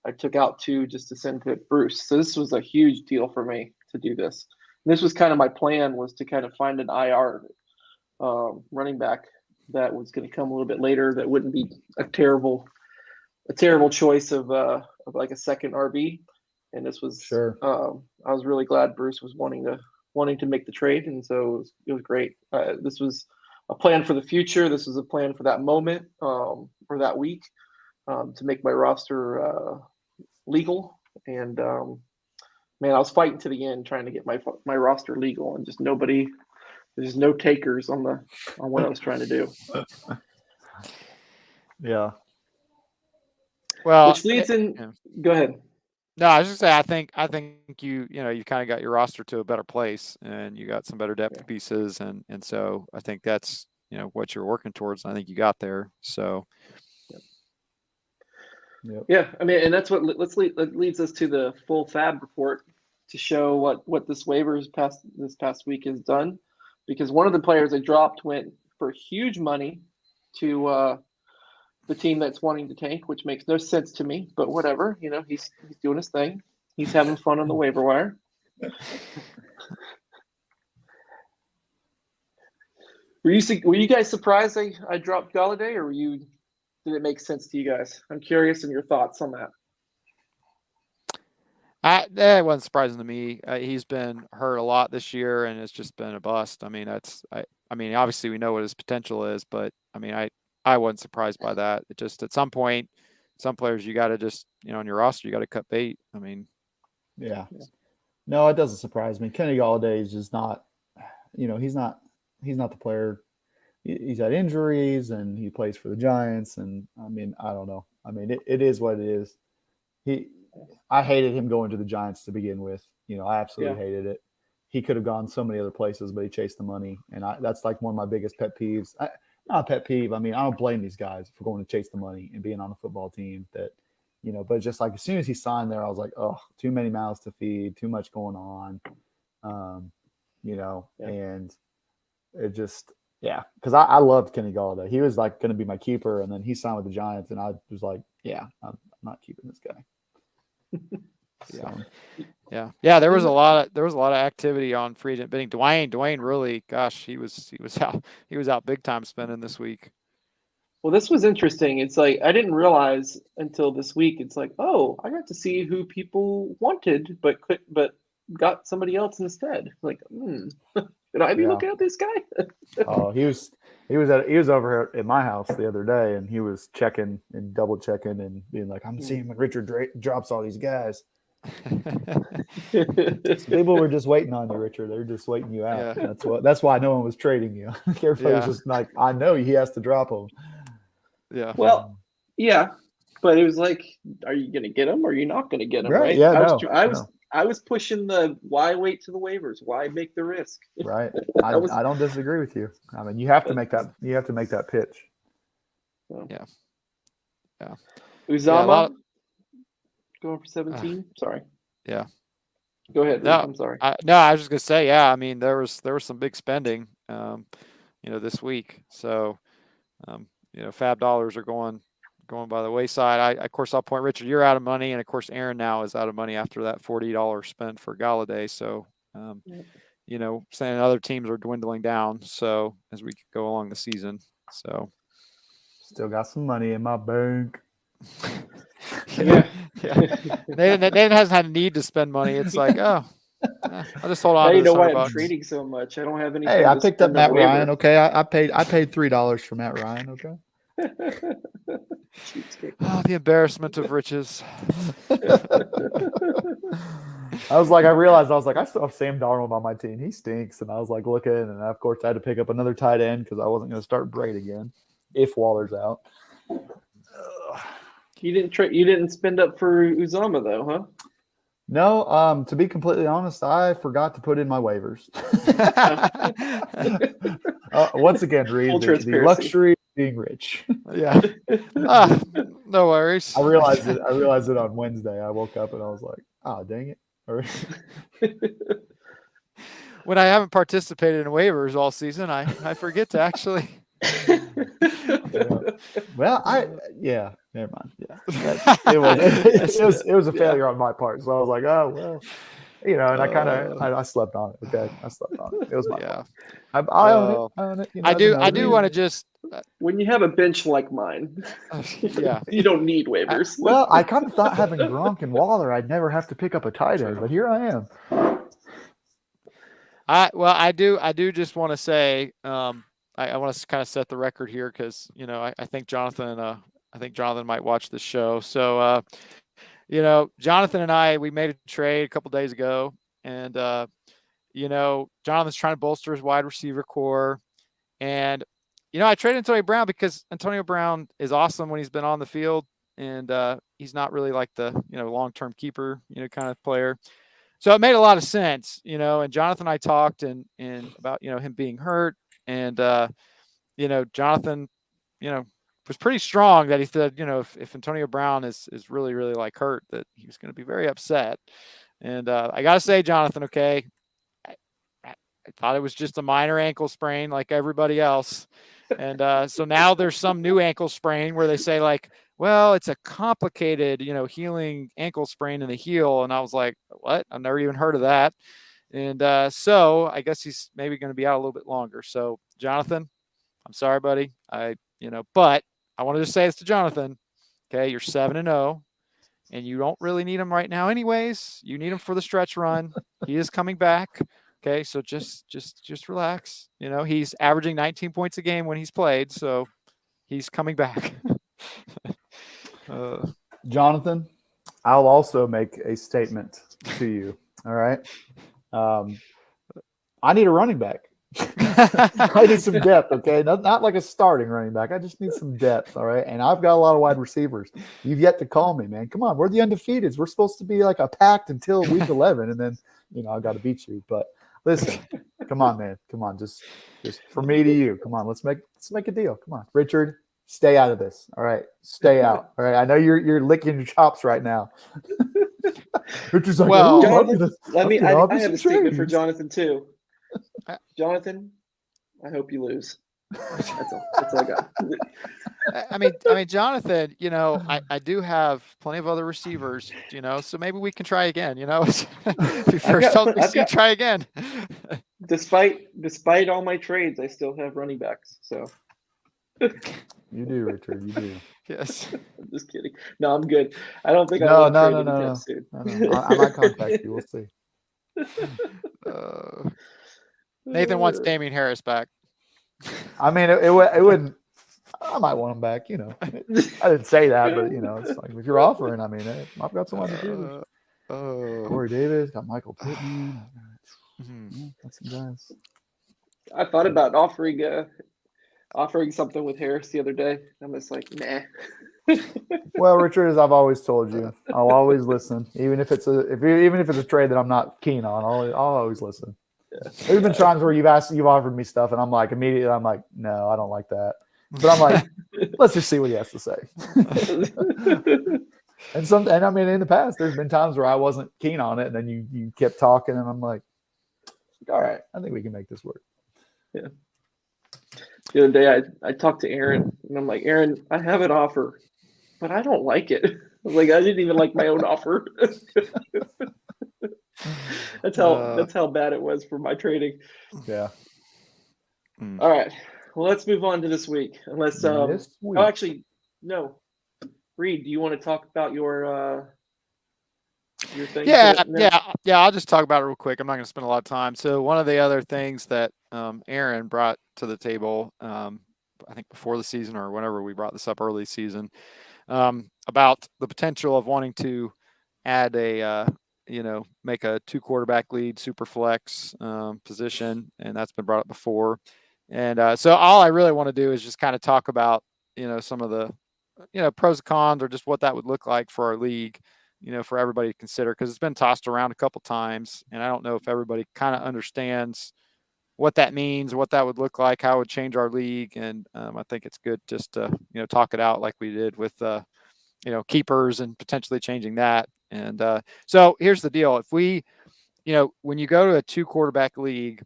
I took out 2 just to send to Bruce. So this was a huge deal for me to do this. And this was kind of my plan, was to kind of find an IR running back that was going to come a little bit later that wouldn't be a terrible choice of like a second RB. And this was sure. I was really glad Bruce was wanting to make the trade, and so it was great. This was a plan for the future. This was a plan for that moment or that week to make my roster legal. And man, I was fighting to the end trying to get my roster legal, and just nobody. There's no takers on what I was trying to do. Yeah. Well, which leads in. Go ahead. No, I was just say I think you kind of got your roster to a better place, and you got some better depth pieces, and so I think that's what you're working towards. And I think you got there. So. Yep. Yeah, I mean, and that's what leads us to the full FAB report to show what this waivers this past week has done, because one of the players I dropped went for huge money to the team that's wanting to tank, which makes no sense to me, but whatever. He's doing his thing. He's having fun on the waiver wire. Were you guys surprised I dropped Galladay, or did it make sense to you guys? I'm curious in your thoughts on that. That wasn't surprising to me. He's been hurt a lot this year, and it's just been a bust. I mean, I mean, obviously we know what his potential is, but I mean, I wasn't surprised by that. It just at some point, some players you got to just on your roster you got to cut bait. I mean, yeah. No, it doesn't surprise me. Kenny Galladay is just not. He's not the player. He's had injuries, and he plays for the Giants, and I mean, I don't know. I mean, it is what it is. I hated him going to the Giants to begin with. I absolutely hated it. He could have gone so many other places, but he chased the money, and that's like one of my biggest pet peeves. Not a pet peeve. I mean, I don't blame these guys for going to chase the money and being on a football team that, but just like as soon as he signed there, I was like, oh, too many mouths to feed, too much going on, and it just, because I loved Kenny Galladay. He was like going to be my keeper, and then he signed with the Giants, and I was like, I'm not keeping this guy. Yeah. So, Yeah. There was a lot of activity on free agent bidding. Dwayne really, gosh, he was out big time spending this week. Well, this was interesting. It's like I didn't realize until this week. It's like, oh, I got to see who people wanted, but got somebody else instead. Like, should I be Yeah. looking at this guy? Oh, he was over here at my house the other day, and he was checking and double checking and being like, "I'm seeing when Richard drops all these guys." People were just waiting on you, Richard. They're just waiting you out. Yeah. That's why no one was trading you. Everybody was just like, "I know he has to drop them." Yeah. Well, yeah, but it was like, are you going to get him or are you not going to get him? Right, Right? yeah, I was pushing the why wait to the waivers? Why make the risk? Right. I don't disagree with you. I mean, you have to make that. You have to make that pitch. Yeah. Uzama going for 17. Sorry. Yeah. Go ahead. No, Reid, I'm sorry. I was just gonna say, yeah. I mean, there was some big spending, this week. So, fab dollars are going by the wayside. Of course, I'll point Richard, you're out of money, and of course, Aaron now is out of money after that $40 spent for Galladay. So, saying other teams are dwindling down. So as we go along the season, so still got some money in my bank. Yeah. They hasn't had a need to spend money. It's like, I'll just hold on. Now to you know this why $100. I'm trading so much. I don't have any. Hey, I picked up Matt Ryan. Okay, I paid $3 for Matt Ryan. Okay. Oh, the embarrassment of riches. I realized I still have Sam Darnold on my team. He stinks, and I was like looking, and of course I had to pick up another tight end because I wasn't going to start Braid again if Waller's out. You didn't spend up for Uzama though, huh? No, to be completely honest, I forgot to put in my waivers. Once again, Reid, the luxury of being rich. Yeah. No worries. I realized it on Wednesday. I woke up and I was like, "Oh, dang it!" When I haven't participated in waivers all season, I forget to actually. Yeah. Well, never mind. Yeah, it was a failure on my part. So I was like, oh well, and I slept on it. Okay, I slept on it. It was my fault. I own it. I do want to just. When you have a bench like mine, you don't need waivers. Well, I kind of thought having Gronk and Waller, I'd never have to pick up a tight end, but here I am. I do just want to say, I want to kind of set the record here because I think Jonathan might watch the show. So Jonathan and we made a trade a couple days ago, and Jonathan's trying to bolster his wide receiver core, and I traded Antonio Brown because Antonio Brown is awesome when he's been on the field, and he's not really like the long-term keeper kind of player. So it made a lot of sense, and Jonathan and I talked and about him being hurt. And, Jonathan, was pretty strong that he said, if Antonio Brown is really, really like hurt, that he was going to be very upset. And I got to say, Jonathan, okay, I thought it was just a minor ankle sprain like everybody else. And so now there's some new ankle sprain where they say like, well, it's a complicated, healing ankle sprain in the heel. And I was like, what? I've never even heard of that. And so I guess he's maybe going to be out a little bit longer. So Jonathan, I'm sorry, buddy. But I wanted to say this to Jonathan. Okay, you're 7-0, and you don't really need him right now, anyways. You need him for the stretch run. He is coming back. Okay, so just relax. He's averaging 19 points a game when he's played, so he's coming back. Jonathan, I'll also make a statement to you. All right. I need a running back. I need some depth, okay? Not like a starting running back. I just need some depth, all right? And I've got a lot of wide receivers. You've yet to call me, man. Come on, we're the undefeateds. We're supposed to be like a pact until week 11, and then I've got to beat you. But listen, come on, man. Come on, just from me to you. Come on, let's make a deal. Come on, Richard, stay out of this. All right, stay out. All right, I know you're licking your chops right now. Richard's like, well, Jonathan, I have a statement for Jonathan too. Jonathan, I hope you lose. That's all I got. I mean, Jonathan, I do have plenty of other receivers, so maybe we can try again, if you first healthy season, try again. Despite all my trades, I still have running backs. So You do, Richard. You do. Yes. I'm just kidding. No, I'm good. I don't think I No, want to no, trade no, anytime no, soon. no. I might contact you. We'll see. Nathan wants Damian Harris back. I mean, it wouldn't. I might want him back. I didn't say that, but it's like if you're offering, I mean, hey, I've got some wide receivers. Corey Davis, got Michael Pittman. Got some guys. I thought about offering something with Harris the other day. I'm just like, nah. Well, Richard, as I've always told you, I'll always listen, even if it's a trade that I'm not keen on. I'll always listen. Yeah. There's been times where you've offered me stuff, and I'm like, immediately, I'm like, no, I don't like that. But I'm like, let's just see what he has to say. And I mean, in the past, there's been times where I wasn't keen on it, and then you kept talking, and I'm like, all right, I think we can make this work. Yeah. The other day, I talked to Aaron, and I'm like, Aaron, I have an offer, but I don't like it. I was like, I didn't even like my own offer. That's how bad it was for my trading. Yeah. All right. Well, let's move on to this week. Unless this week. Oh, actually, no. Reid, do you want to talk about your thing? Yeah. I'll just talk about it real quick. I'm not going to spend a lot of time. So one of the other things that Aaron brought to the table, I think before the season or whenever we brought this up early season, about the potential of wanting to add make a 2 quarterback lead super flex position, and that's been brought up before. And so all I really want to do is just kind of talk about some of the pros and cons, or just what that would look like for our league, for everybody to consider, because it's been tossed around a couple times, and I don't know if everybody kind of understands what that means, what that would look like, how it would change our league. And I think it's good just to talk it out like we did with keepers and potentially changing that. And so here's the deal: if we, when you go to a 2 quarterback league,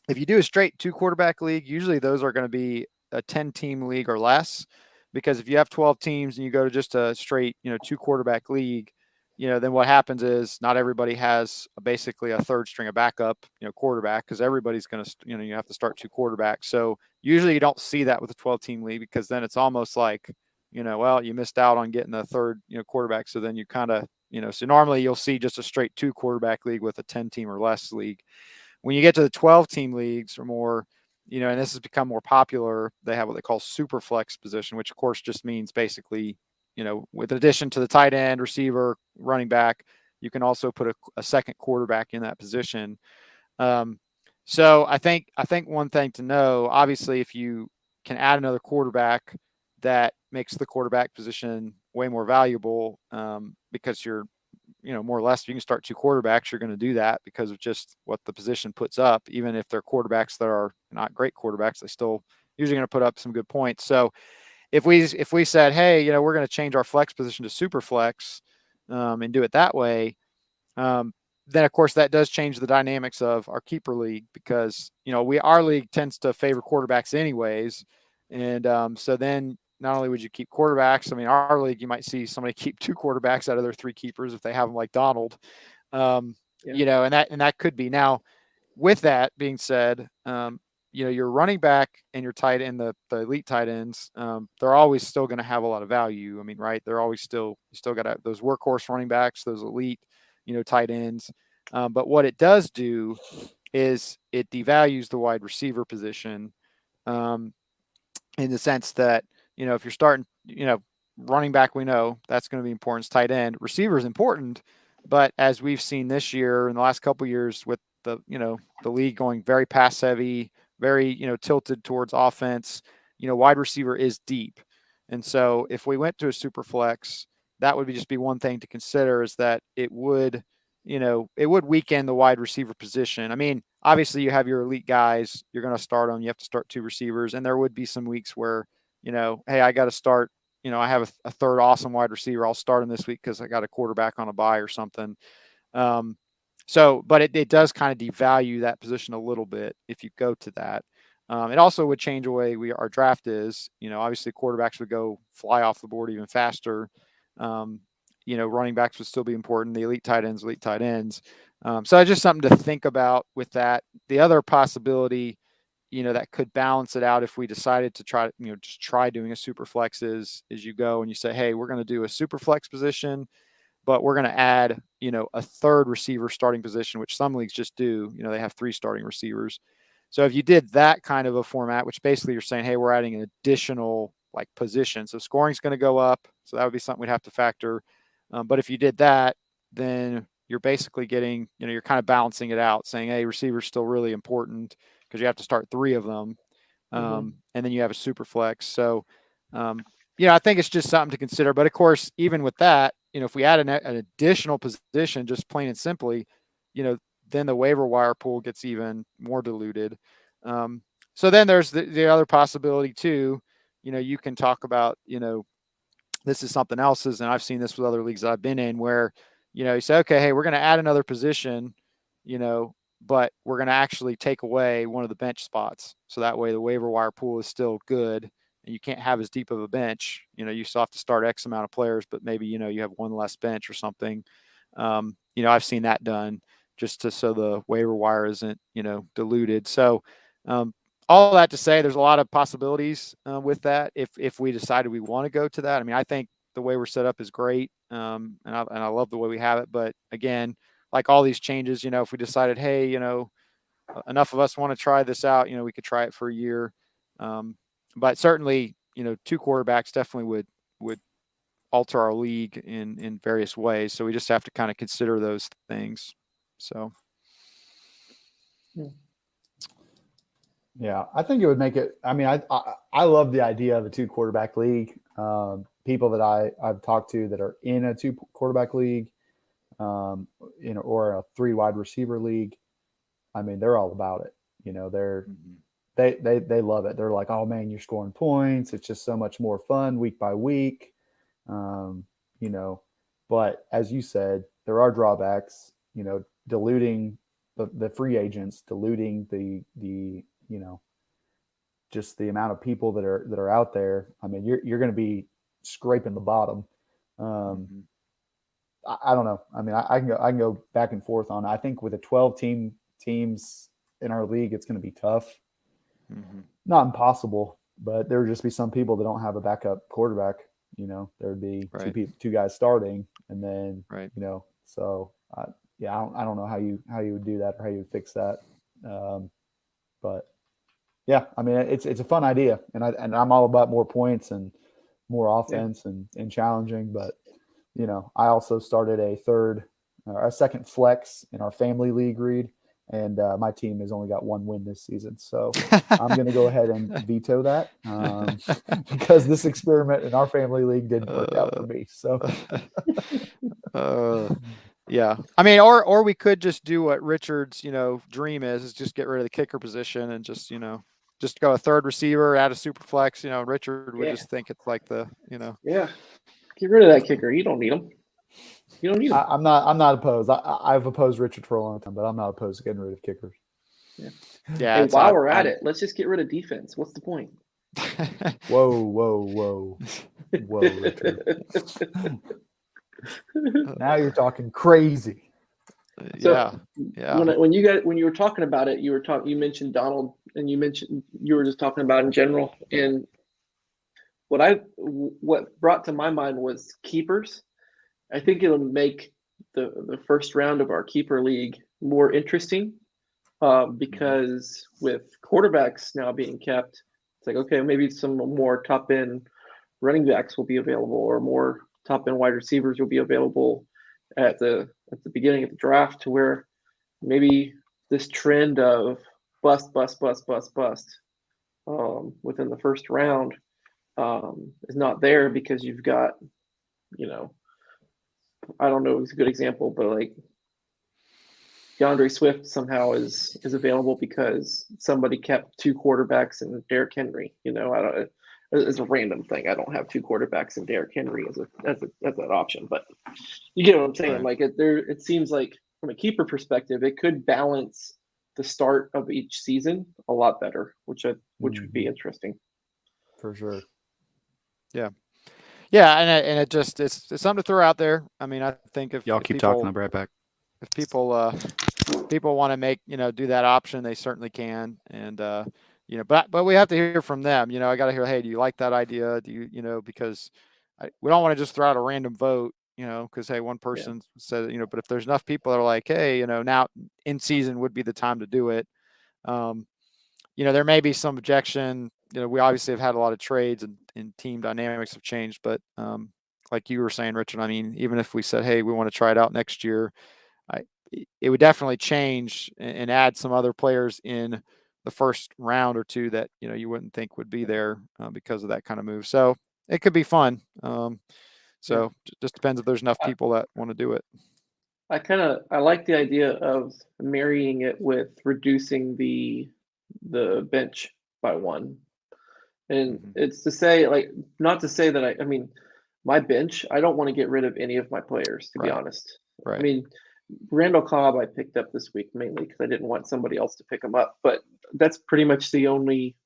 if you do a straight 2 quarterback league, usually those are going to be a 10-team league or less, because if you have 12 teams and you go to just a straight, 2 quarterback league, then what happens is not everybody has basically a third string of backup, quarterback, because everybody's going to, you have to start 2 quarterbacks. So usually you don't see that with a 12-team league, because then it's almost like, well, you missed out on getting a third, quarterback. So then you kind of, so normally you'll see just a straight 2 quarterback league with a 10-team or less league. When you get to the 12-team leagues or more, and this has become more popular, they have what they call super flex position, which of course just means basically, with addition to the tight end, receiver, running back, you can also put a second quarterback in that position. So I think one thing to know, obviously, if you can add another quarterback, that makes the quarterback position way more valuable, because you're, more or less, you can start 2 quarterbacks, you're going to do that because of just what the position puts up. Even if they're quarterbacks that are not great quarterbacks, they still usually going to put up some good points. So if we said, hey, we're going to change our flex position to super flex, and do it that way, then of course that does change the dynamics of our keeper league, because our league tends to favor quarterbacks anyways. And so then not only would you keep quarterbacks, I mean, our league, you might see somebody keep 2 quarterbacks out of their 3 keepers if they have them like Donald. And that could be. Now, with that being said, your running back and your tight end, the elite tight ends, they're always still going to have a lot of value. I mean, right? They're always still got those workhorse running backs, those elite, tight ends. But what it does do is it devalues the wide receiver position, in the sense that, if you're starting, running back, we know that's going to be important. Tight end, receiver is important, but as we've seen this year in the last couple of years, with the league going very pass heavy, very tilted towards offense, wide receiver is deep. And so if we went to a super flex, that would just be one thing to consider, is that it would weaken the wide receiver position. I mean, obviously you have your elite guys, you're going to start them. You have to start 2 receivers, and there would be some weeks where, hey, I got to start, I have a third awesome wide receiver. I'll start him this week because I got a quarterback on a bye or something. But it does kind of devalue that position a little bit if you go to that. It also would change the way our draft is. Obviously quarterbacks would go fly off the board even faster. Running backs would still be important. The elite tight ends. So it's just something to think about with that. The other possibility, that could balance it out if we decided to try, just try doing a super flex is you go and you say, hey, we're going to do a super flex position, but we're going to add, a third receiver starting position, which some leagues just do. They have 3 starting receivers. So if you did that kind of a format, which basically you're saying, hey, we're adding an additional like position. So scoring's going to go up. So that would be something we'd have to factor. But if you did that, then you're basically getting, you're kind of balancing it out, saying, hey, receiver's still really important because you have to start 3 of them. And then you have a super flex. So, I think it's just something to consider. But of course, even with that, if we add an additional position, just plain and simply, then the waiver wire pool gets even more diluted. So then there's the other possibility too. You can talk about, this is something else, and I've seen this with other leagues that I've been in where, you say, okay, hey, we're going to add another position, but we're going to actually take away one of the bench spots. So that way the waiver wire pool is still good and you can't have as deep of a bench. You still have to start X amount of players, but maybe, you have one less bench or something. I've seen that done just so the waiver wire isn't, diluted. So, all that to say, there's a lot of possibilities with that. If we decided we want to go to that, I mean, I think the way we're set up is great, and I love the way we have it. But again, like all these changes, if we decided, hey, enough of us want to try this out, we could try it for a year. But certainly, 2 quarterbacks definitely would alter our league in various ways. So we just have to kind of consider those things. So. Yeah, I think it would make it. I mean, I love the idea of a 2 quarterback league. People that I've talked to that are in a 2 quarterback league, or a 3 wide receiver league. I mean, they're all about it. They love it. They're like, oh man, you're scoring points. It's just so much more fun week by week. But as you said, there are drawbacks. Diluting the free agents, diluting the just the amount of people that are out there. I mean, you're going to be scraping the bottom. I don't know. I mean, I can go back and forth on. I think with a 12 teams in our league, it's going to be tough. Not impossible, but there would just be some people that don't have a backup quarterback. There would be right. 2 guys starting, and then right. So I don't know how you would do that or how you would fix that. But yeah, I mean, it's a fun idea, and I'm all about more points and more offense and challenging. But I also started a second flex in our family league, Reid, and my team has only got 1 win this season. So I'm going to go ahead and veto that because this experiment in our family league didn't work out for me. So yeah, I mean, or we could just do what Richard's dream is just get rid of the kicker position and just go a third receiver, add a super flex. Richard would just think it's like the Yeah, get rid of that kicker. You don't need him. You don't need him. I'm not opposed. I've opposed Richard for a long time, but I'm not opposed to getting rid of kickers. Yeah. Yeah. Hey, while we're at it, let's just get rid of defense. What's the point? Whoa, Richard. Now you're talking crazy. So, yeah. When you were talking about it, you mentioned Donald, and you were just talking about in general. And what brought to my mind was keepers. I think it'll make the first round of our keeper league more interesting because with quarterbacks now being kept, it's like, okay, maybe some more top end running backs will be available, or more top end wide receivers will be available at the beginning of the draft, to where maybe this trend of bust within the first round is not there, because you've got, I don't know if it's a good example, but like DeAndre Swift somehow is available because somebody kept 2 quarterbacks and Derrick Henry. It's a random thing. I don't have 2 quarterbacks and Derrick Henry as an option, but you get what I'm saying. Right. Like it seems like from a keeper perspective, it could balance the start of each season a lot better, which would be interesting. For sure. Yeah. Yeah, and it just it's something to throw out there. I mean, I think if Y'all if keep people, talking. I'll be right back. if people want to make, do that option, they certainly can. And but we have to hear from them. I got to hear, hey, do you like that idea? Do you, because we don't want to just throw out a random vote, because hey, one person said, but if there's enough people that are like, hey, now in season would be the time to do it. There may be some objection. We obviously have had a lot of trades and team dynamics have changed, but like you were saying, Richard, I mean, even if we said, hey, we want to try it out next year, it would definitely change and add some other players in the first round or two that, you wouldn't think would be there because of that kind of move. So it could be fun. So it just depends if there's enough people that want to do it. I like the idea of marrying it with reducing the bench by one. And it's to say, like, not to say that I mean, my bench, I don't want to get rid of any of my players, to be honest. Right. I mean, Randall Cobb I picked up this week mainly because I didn't want somebody else to pick him up, but that's pretty much the only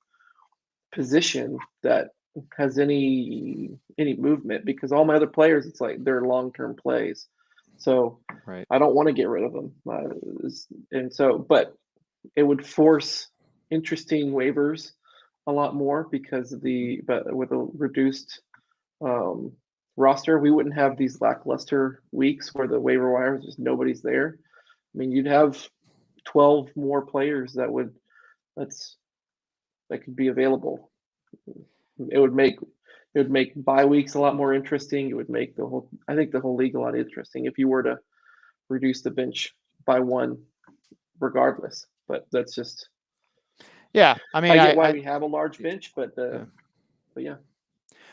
position that has any movement, because all my other players, it's like they're long-term plays. So I don't want to get rid of them. But it would force interesting waivers a lot more because but with a reduced roster, we wouldn't have these lackluster weeks where the waiver wire is just nobody's there. I mean, you'd have 12 more players that could be available. It would make bye weeks a lot more interesting. It would make the whole league a lot interesting if you were to reduce the bench by one, regardless. But that's just I mean, I get why we have a large bench, but yeah.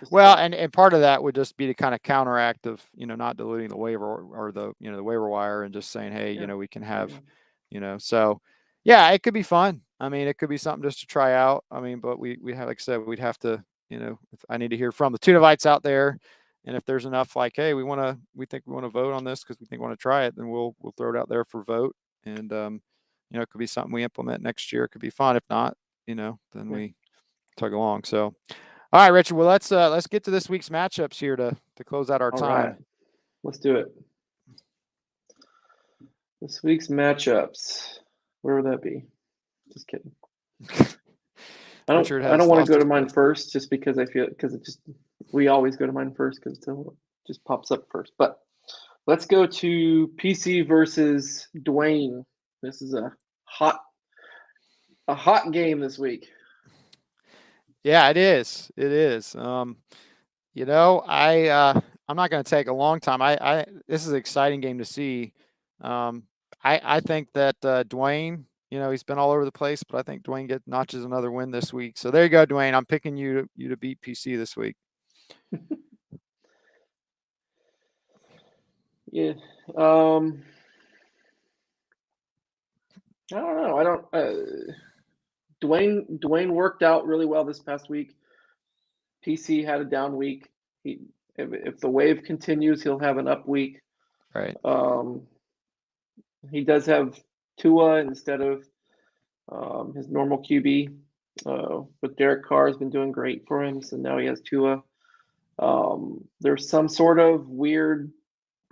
Well, and part of that would just be to kind of counteract of, not diluting the waiver or the, the waiver wire and just saying, hey, we can have, so yeah, it could be fun. I mean, it could be something just to try out. I mean, but we have, like I said, we'd have to, if I need to hear from the Tunavites out there. And if there's enough like, hey, we think we want to vote on this because we think we want to try it, then we'll throw it out there for vote. And, it could be something we implement next year. It could be fun. If not, then we tug along. So, all right, Richard. Well, let's get to this week's matchups here to close out our time. Right. Let's do it. This week's matchups. Where would that be? Just kidding. I don't want to go to mine first, just because we always go to mine first because it just pops up first. But let's go to PC versus Dwayne. This is a hot game this week. Yeah, it is. It is. I'm not going to take a long time. This is an exciting game to see. I think that Dwayne, he's been all over the place, but I think Dwayne notches another win this week. So there you go, Dwayne. I'm picking you to beat PC this week. Yeah. I don't know. Dwayne worked out really well this past week. PC had a down week. If the wave continues, he'll have an up week. Right. He does have Tua instead of his normal QB. But Derek Carr has been doing great for him, so now he has Tua. There's some sort of weird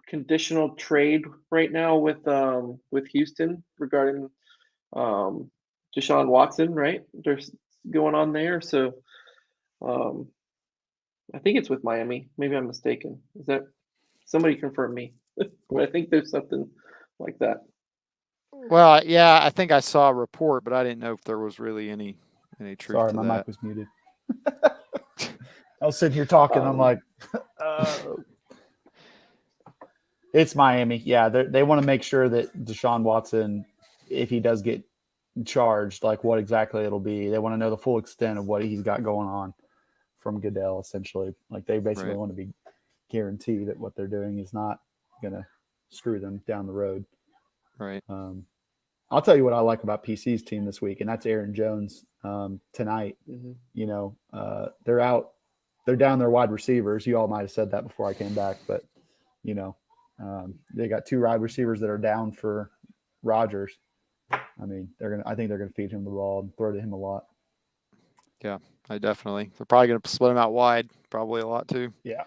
conditional trade right now with Houston regarding Deshaun Watson, right? There's going on there. So I think it's with Miami. Maybe I'm mistaken. Is that somebody confirm me? But I think there's something like that. Well, yeah, I think I saw a report, but I didn't know if there was really any truth Sorry, to my that. mic was muted. I was sitting here talking. I'm like, it's Miami. Yeah, they want to make sure that Deshaun Watson, if he does get charged, like what exactly it'll be. They want to know the full extent of what he's got going on from Goodell, essentially. Like they basically want to be guaranteed that what they're doing is not going to screw them down the road. Right. I'll tell you what I like about PC's team this week, and that's Aaron Jones tonight. Mm-hmm. They're out. They're down their wide receivers. You all might have said that before I came back, but, they got two wide receivers that are down for Rodgers. I mean, I think they're gonna feed him the ball and throw to him a lot. Yeah, they're probably going to split him out wide, probably a lot too. Yeah.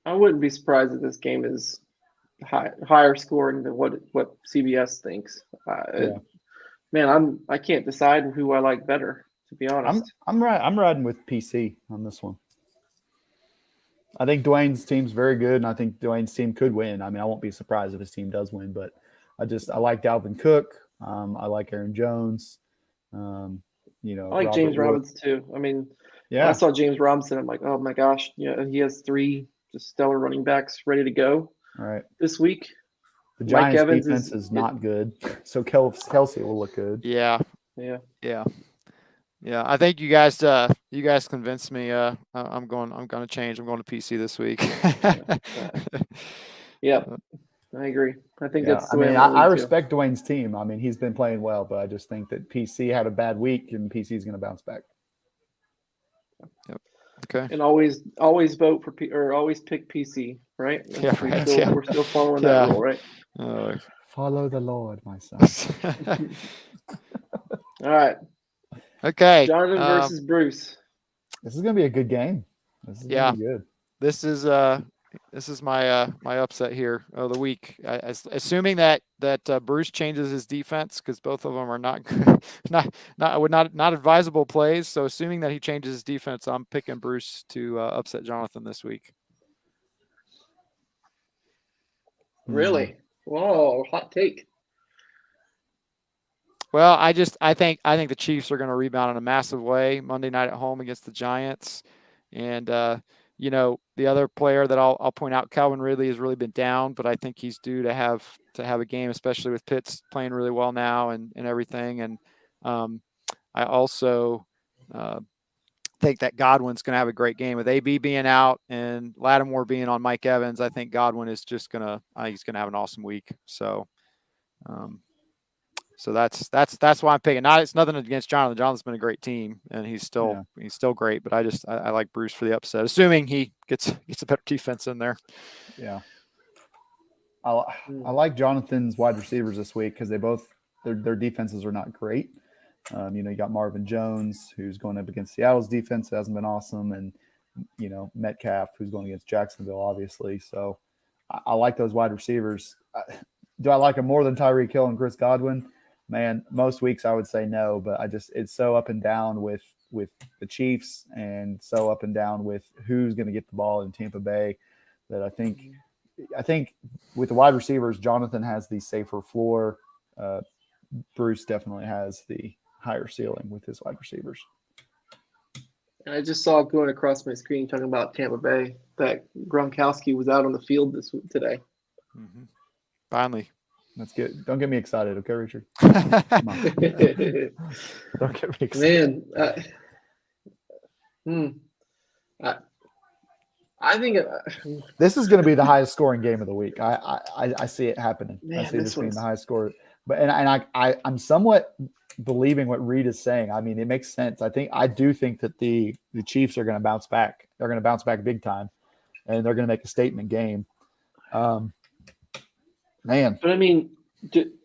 I wouldn't be surprised if this game is higher scoring than what CBS thinks. Man, I can't decide who I like better, to be honest. I'm riding with PC on this one. I think Dwayne's team's very good, and I think Dwayne's team could win. I mean, I won't be surprised if his team does win, but I like Dalvin Cook. I like Aaron Jones. I like James Robinson too. I mean, when I saw James Robinson, I'm like, oh my gosh, he has 3 just stellar running backs ready to go. All right. This week. The Giants' defense is not good, so Kelsey will look good. Yeah. I think you guys convinced me. I'm going to change. I'm going to PC this week. Yeah, I agree. I think that's the way. I mean, I respect Dwayne's team. I mean, he's been playing well, but I just think that PC had a bad week, and PC is going to bounce back. Yep. Okay. And always vote for or always pick PC, right? Yeah, we're still following that rule, right? Follow the Lord, my son. All right. Okay. Jonathan versus Bruce. This is going to be a good game. This is going to be good. This is my my upset here of the week. Assuming that Bruce changes his defense, because both of them are not not advisable plays. So assuming that he changes his defense, I'm picking Bruce to upset Jonathan this week. Really? Whoa, hot take. Well, I think the Chiefs are going to rebound in a massive way Monday night at home against the Giants, and the other player that I'll point out, Calvin Ridley, has really been down, but I think he's due to have a game, especially with Pitts playing really well now and everything. And I also think that Godwin's going to have a great game with AB being out and Lattimore being on Mike Evans. I think Godwin is he's going to have an awesome week. So. So that's why I'm picking. It's nothing against Jonathan. Jonathan's been a great team, and he's still great. But I like Bruce for the upset, assuming he gets a better defense in there. Yeah, I like Jonathan's wide receivers this week because their defenses are not great. You got Marvin Jones, who's going up against Seattle's defense, that hasn't been awesome, and Metcalf, who's going against Jacksonville, obviously. So I like those wide receivers. Do I like them more than Tyreek Hill and Chris Godwin? Man, most weeks I would say no, but it's so up and down with the Chiefs and so up and down with who's going to get the ball in Tampa Bay that I think with the wide receivers, Jonathan has the safer floor. Bruce definitely has the higher ceiling with his wide receivers. And I just saw going across my screen talking about Tampa Bay that Gronkowski was out on the field today. Mm-hmm. Finally. That's good. Don't get me excited, okay, Richard? Come on. Don't get me excited. Man, I think this is going to be the highest scoring game of the week. I see it happening. Man, I see this being the highest score. But I'm somewhat believing what Reid is saying. I mean, it makes sense. I do think that the Chiefs are going to bounce back. They're going to bounce back big time, and they're going to make a statement game. Man. But I mean,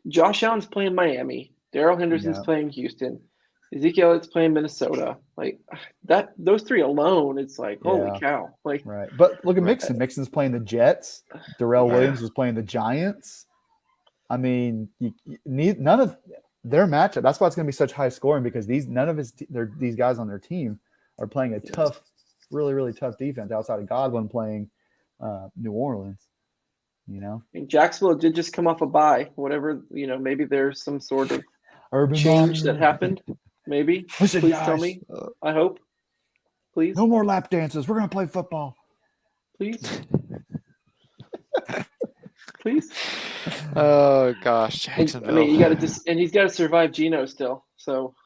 Josh Allen's playing Miami. Darrell Henderson's playing Houston. Ezekiel Elliott's playing Minnesota. Like that, those 3 alone, it's like, holy cow. Like, right. But look at Mixon. Mixon's playing the Jets. Darrell Williams is playing the Giants. I mean, none of their matchup. That's why it's going to be such high scoring, because these guys on their team are playing a tough, really, really tough defense outside of Godwin playing New Orleans. And Jacksonville did just come off a bye. Whatever, maybe there's some sort of urban change that happened. Maybe. Listen, please guys, tell me. I hope. Please. No more lap dances. We're going to play football. Please. Please. Oh gosh, Jacksonville. You got to and he's got to survive Geno still. So.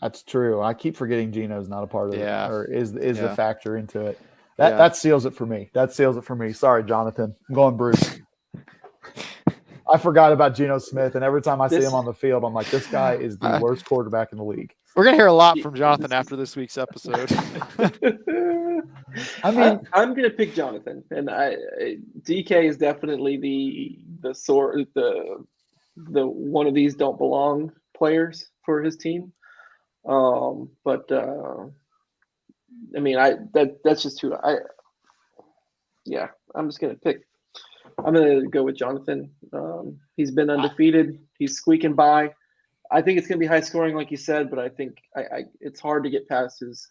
That's true. I keep forgetting Geno's not a part of it, or is a factor into it. That seals it for me. Sorry, Jonathan. I'm going Bruce. I forgot about Geno Smith, and every time I see him on the field, I'm like, this guy is the worst quarterback in the league. We're going to hear a lot from Jonathan after this week's episode. I mean, I'm going to pick Jonathan, and DK is definitely the the one of these don't belong players for his team. But I mean, that's just who I'm just gonna pick. I'm gonna go with Jonathan. He's been undefeated. He's squeaking by. I think it's gonna be high scoring, like you said, but I think it's hard to get past his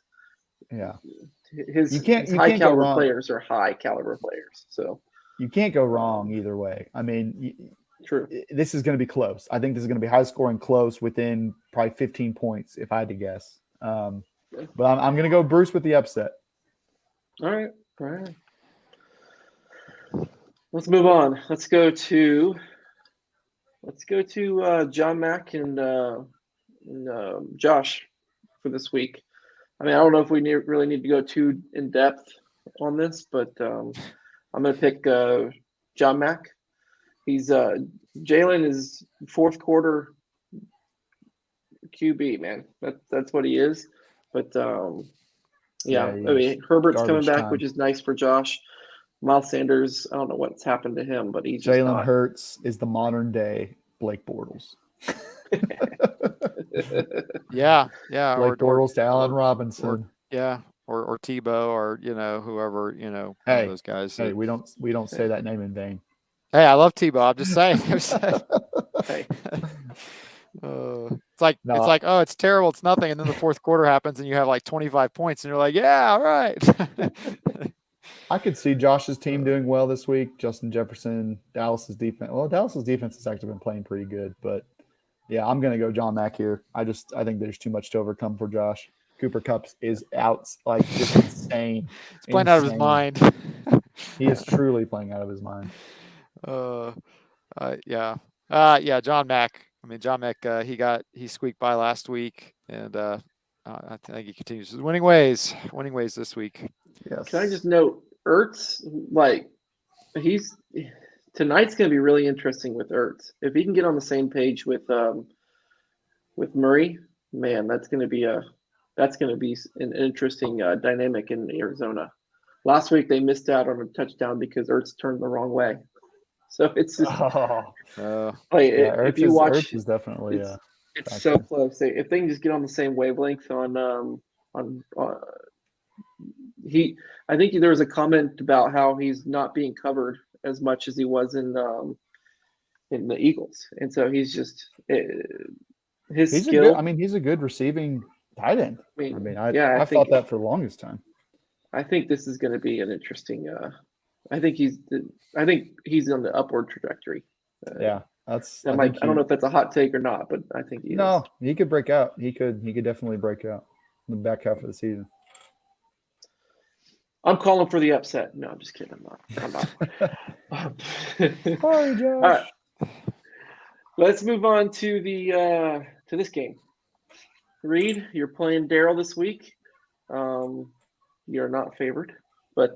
high caliber players are high caliber players. So you can't go wrong either way. I mean, true. This is going to be close. I think this is going to be high scoring, close, within probably 15 points if I had to guess. But I'm going to go Bruce with the upset. All right. Let's move on. Let's go to John Mack and Josh for this week. I mean, I don't know if we really need to go too in depth on this, but I'm going to pick John Mack. He's Jalen is fourth quarter QB, man. That's what he is. But I mean, Herbert's coming back, which is nice for Josh. Miles Sanders, I don't know what's happened to him, but he's Jalen Hurts is the modern day Blake Bortles. Yeah. Blake Bortles to Allen Robinson. Or Tebow, or whoever, one of those guys. Hey, we don't say that name in vain. Hey, I love Tebow. I'm just saying. Hey. It's like, oh, it's terrible, it's nothing, and then the fourth quarter happens and you have like 25 points and you're like, yeah, all right. I could see Josh's team doing well this week. Justin Jefferson, Dallas's defense. Well, Dallas's defense has actually been playing pretty good, but yeah, I'm going to go John Mack here. I think there's too much to overcome for Josh. Cooper Kupp is out, like, just insane. He's playing out of his mind. He is truly playing out of his mind. John Mack. I mean, John Mack, he squeaked by last week, and I think he continues his winning ways this week. Yes. Can I just note, Ertz, like, tonight's going to be really interesting with Ertz. If he can get on the same page with Murray, man, that's going to be an interesting dynamic in Arizona. Last week they missed out on a touchdown because Ertz turned the wrong way. So it's just if you watch, Ertz is definitely it's so close. If they can just get on the same wavelength I think there was a comment about how he's not being covered as much as he was in the Eagles, and so he's just his skill. He's a good receiving tight end. I think thought that for the longest time. I think this is going to be an interesting. I think he's on the upward trajectory. I don't know if that's a hot take or not, but I think he is. He could break out. He could definitely break out in the back half of the season. I'm calling for the upset. No, I'm just kidding. I'm not. Sorry, Josh. All right. Let's move on to this game. Reid, you're playing Daryl this week. You're not favored, but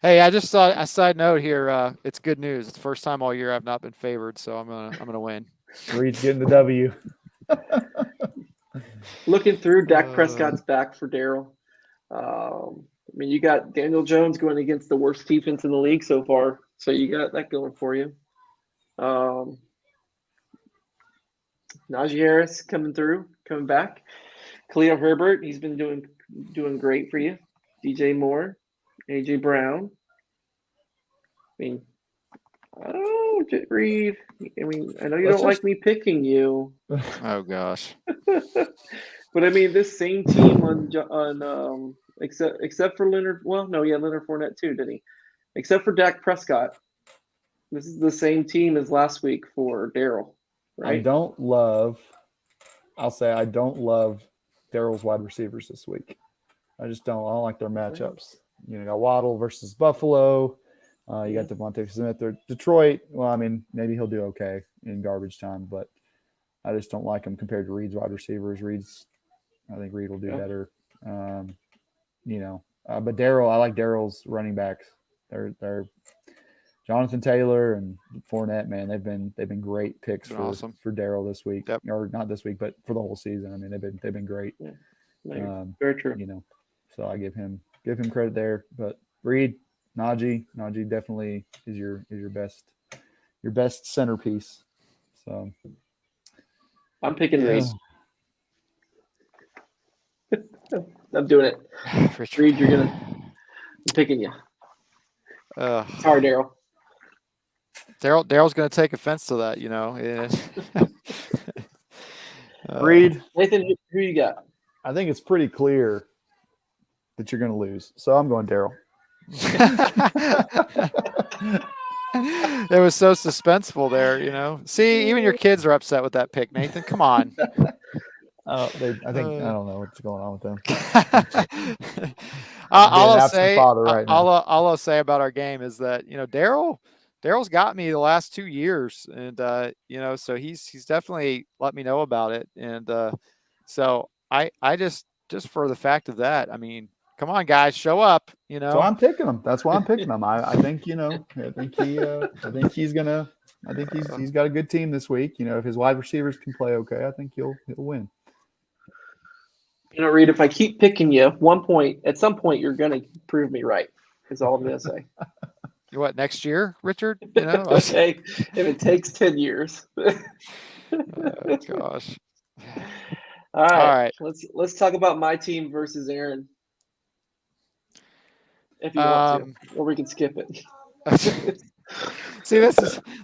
hey, I just saw a side note here. It's good news. It's the first time all year I've not been favored, so I'm gonna win. Reid's getting the W. Looking through, Dak Prescott's back for Daryl. I mean, you got Daniel Jones going against the worst defense in the league so far, so you got that going for you. Najee Harris coming back. Khalil Herbert, he's been doing great for you. DJ Moore, AJ Brown. I mean, oh, Reid. I mean, I know you don't like me picking you. Oh gosh. But I mean, this same team on except for Leonard. Well, no, Leonard Fournette too, didn't he? Except for Dak Prescott. This is the same team as last week for Daryl. Right? I don't love Daryl's wide receivers this week. I just don't. I don't like their matchups. You got Waddle versus Buffalo. You got Devontae Smith or Detroit. Well, I mean, maybe he'll do okay in garbage time, but I just don't like him compared to Reid's wide receivers. I think Reid will do better. But Daryl, I like Daryl's running backs. They're Jonathan Taylor and Fournette, man, they've been great picks for Daryl this week. Yep. Or not this week, but for the whole season. I mean, they've been great. Yeah. Very true. So I give him credit there. But Reid, Najee definitely is your best centerpiece. So I'm picking yeah. Reid. I'm doing it. Richard. Reid, I'm picking you. Sorry, Daryl. Daryl's going to take offense to that, you know. Reid, Nathan, who you got? I think it's pretty clear that you're going to lose. So I'm going Daryl. It was so suspenseful there, you know. See, even your kids are upset with that pick, Nathan. Come on. I think I don't know what's going on with them. All I'll say about our game is that, you know, Daryl's got me the last 2 years, and you know, so he's definitely let me know about it, and so I just for the fact of that, I mean, come on, guys, show up, you know. So I'm picking him. That's why I'm picking him. I think, you know, I think he's got a good team this week. You know, if his wide receivers can play okay, I think he'll win. You know, Reid, if I keep picking you, at some point, you're going to prove me right. Is all I'm going to say. What, next year, Richard? You know, okay, if it takes 10 years. Oh, gosh. All right. Let's talk about my team versus Aaron. If you want to, or we can skip it. See, this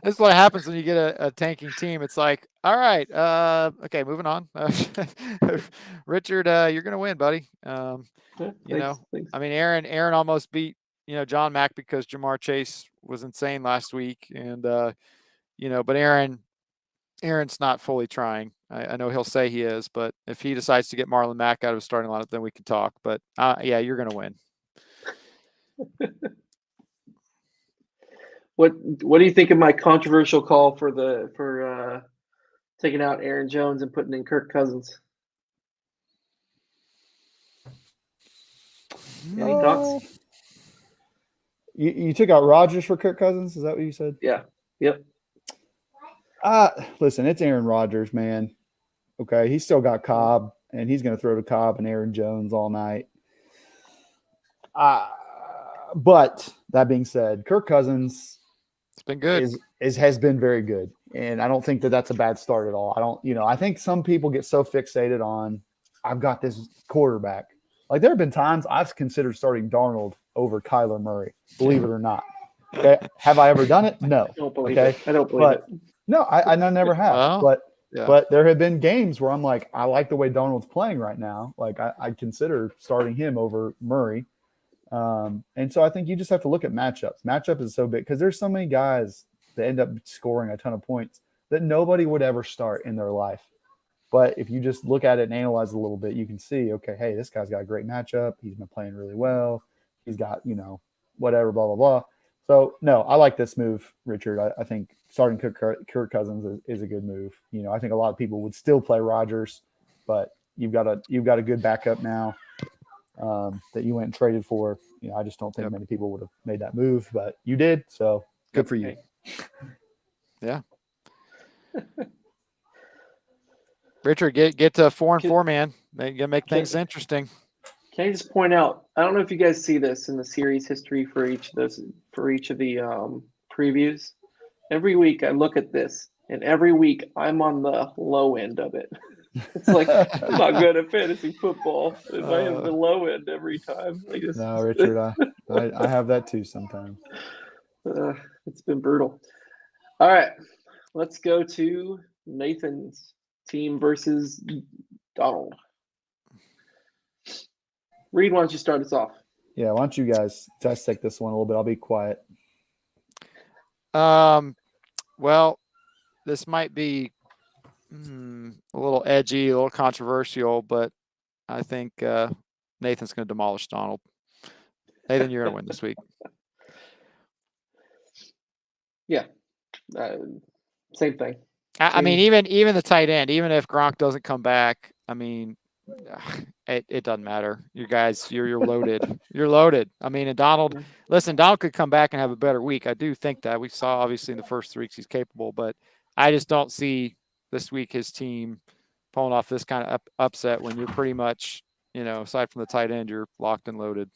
is what happens when you get a tanking team. It's like, all right, okay, moving on. Richard, you're gonna win, buddy. You know, I mean, Aaron almost beat, you know, John Mack because Jamar Chase was insane last week, and you know, but Aaron's not fully trying. I know he'll say he is, but if he decides to get Marlon Mack out of his starting lineup, then we can talk. But yeah, you're gonna win. What do you think of my controversial call for taking out Aaron Jones and putting in Kirk Cousins? Any thoughts? You took out Rodgers for Kirk Cousins? Is that what you said? Yeah. Yep. Listen, it's Aaron Rodgers, man. Okay, he's still got Cobb, and he's going to throw to Cobb and Aaron Jones all night. But that being said, Kirk Cousins been good. Has been very good, and I don't think that that's a bad start at all. I think some people get so fixated on I've got this quarterback. Like, there have been times I've considered starting Darnold over Kyler Murray, believe it or not. Okay, have I ever done it? No. I don't believe it. I don't believe it. No, I never have. Well, but there have been games where I'm like, I like the way Darnold's playing right now. Like, I'd consider starting him over Murray. And so I think you just have to look at matchups. Matchup is so big because there's so many guys that end up scoring a ton of points that nobody would ever start in their life. But if you just look at it and analyze it a little bit, you can see, okay, hey, this guy's got a great matchup. He's been playing really well. He's got, you know, whatever, blah, blah, blah. So, no, I like this move, Richard. I think starting Kirk Cousins is a good move. You know, I think a lot of people would still play Rodgers, but you've got a good backup now. That you went and traded for. You know, I just don't think many people would have made that move, but you did, so good for you. Yeah. Richard, get to 4-4, man. Make things interesting. Can I just point out? I don't know if you guys see this in the series history for each of the previews. Every week I look at this, and every week I'm on the low end of it. It's like I'm not good at fantasy football. And I have the low end every time. No, Richard, I have that too sometimes. It's been brutal. All right, let's go to Nathan's team versus Donald. Reid, why don't you start us off? Yeah, why don't you guys dissect this one a little bit? I'll be quiet. Well, this might be a little edgy, a little controversial, but I think Nathan's going to demolish Donald. Nathan, you're going to win this week. Yeah, same thing. I mean, even the tight end, even if Gronk doesn't come back, I mean, it doesn't matter. You guys, you're loaded. You're loaded. I mean, and Donald could come back and have a better week. I do think that. We saw, obviously, in the first 3 weeks he's capable, but I just don't see this week his team pulling off this kind of upset when you're pretty much, you know, aside from the tight end, you're locked and loaded.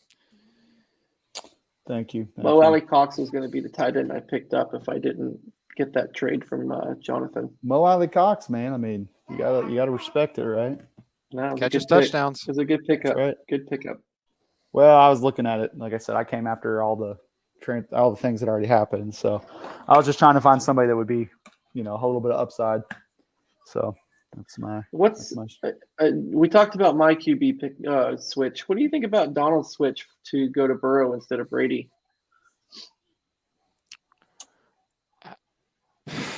Thank you. Well, Allie Cox was going to be the tight end I picked up if I didn't get that trade from Jonathan. Mo Alley Cox, man. I mean, you gotta respect it, right? No, it was a Catch his good pick. touchdowns. It was a good pickup. Right. Good pickup. Well, I was looking at it. Like I said, I came after all the things that already happened. So I was just trying to find somebody that would be, a little bit of upside. So that's my. We talked about my QB pick switch. What do you think about Donald's switch to go to Burrow instead of Brady?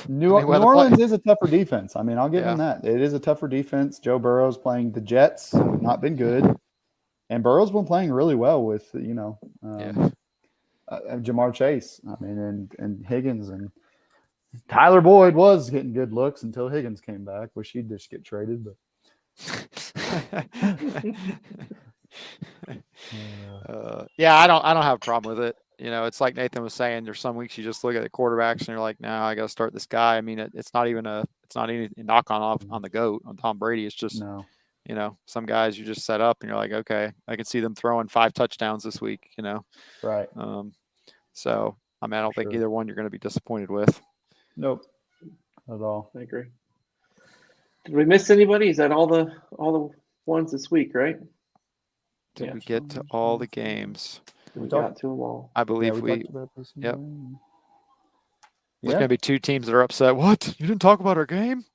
New Orleans is a tougher defense. I mean, I'll give him that. It is a tougher defense. Joe Burrow's playing the Jets, who have not been good. And Burrow's been playing really well with, Jamar Chase. I mean, and Higgins, and Tyler Boyd was getting good looks until Higgins came back. Wish he'd just get traded, but I don't have a problem with it. It's like Nathan was saying. There's some weeks you just look at the quarterbacks and you're like, "No, I got to start this guy." I mean, it's not even a knock on the GOAT on Tom Brady. It's just some guys you just set up and you're like, okay, I can see them throwing 5 touchdowns this week. Right. So I mean, I don't think either one you're going to be disappointed with. Nope, not at all. I agree. Did we miss anybody? Is that all the ones this week, right? Did we get to all the games? We got to them all. I believe we. Yep. There's going to be 2 teams that are upset. What? You didn't talk about our game?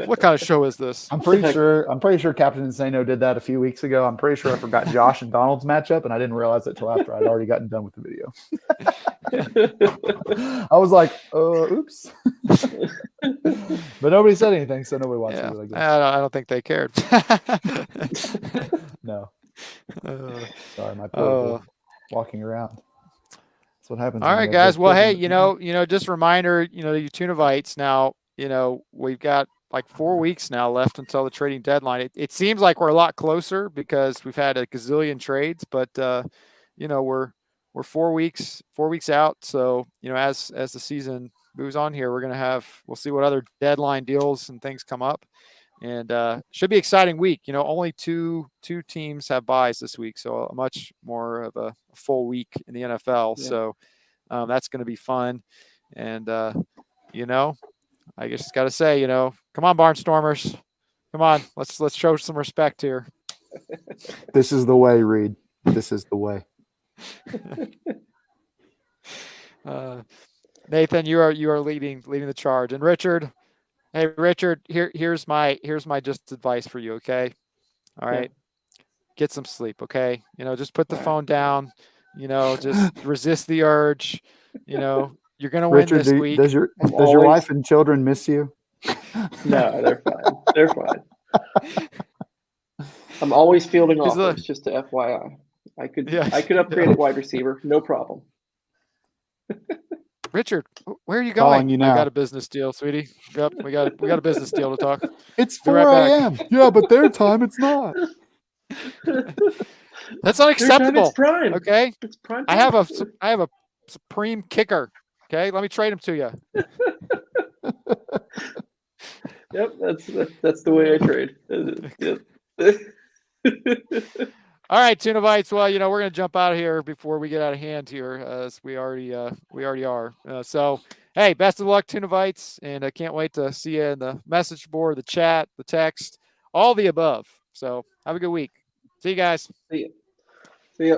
What kind of show is this? I'm pretty sure Captain Insano did that a few weeks ago. I'm pretty sure I forgot Josh and Donald's matchup, and I didn't realize it till after I'd already gotten done with the video. I was like, oops. But nobody said anything, so nobody watched it. I don't think they cared. No. Sorry, my poor walking around. That's what happens. All right, guys. Well, hey, just a reminder, you Tunavites now, we've got like 4 weeks now left until the trading deadline. It seems like we're a lot closer because we've had a gazillion trades, but we're 4 weeks out. So, as the season moves on here, we'll see what other deadline deals and things come up. And should be an exciting week. Only two teams have buys this week, so a much more of a full week in the NFL. Yeah. So that's going to be fun. And I just got to say, come on, Barnstormers, come on, let's show some respect here. This is the way, Reid. This is the way. Nathan, you are leading the charge, and Richard. Hey, Richard, here's my just advice for you, okay? All right. Get some sleep, okay? Just put the phone down, just resist the urge. You're going to win this week. Does your wife and children miss you? No, they're fine. They're fine. I'm always fielding offers, just to FYI. I could upgrade at wide receiver, no problem. Richard, where are you going? You now. I got a business deal, sweetie. Yep, we got a business deal to talk. It's 4 a.m. Yeah, but their time it's not. That's unacceptable. It's prime. Okay, it's prime. I have a supreme kicker. Okay, let me trade him to you. Yep, that's the way I trade. Yep. All right, Tunavites. Well, we're going to jump out of here before we get out of hand here, as we already are. So, hey, best of luck, Tunavites, and I can't wait to see you in the message board, the chat, the text, all the above. So, have a good week. See you guys. See ya.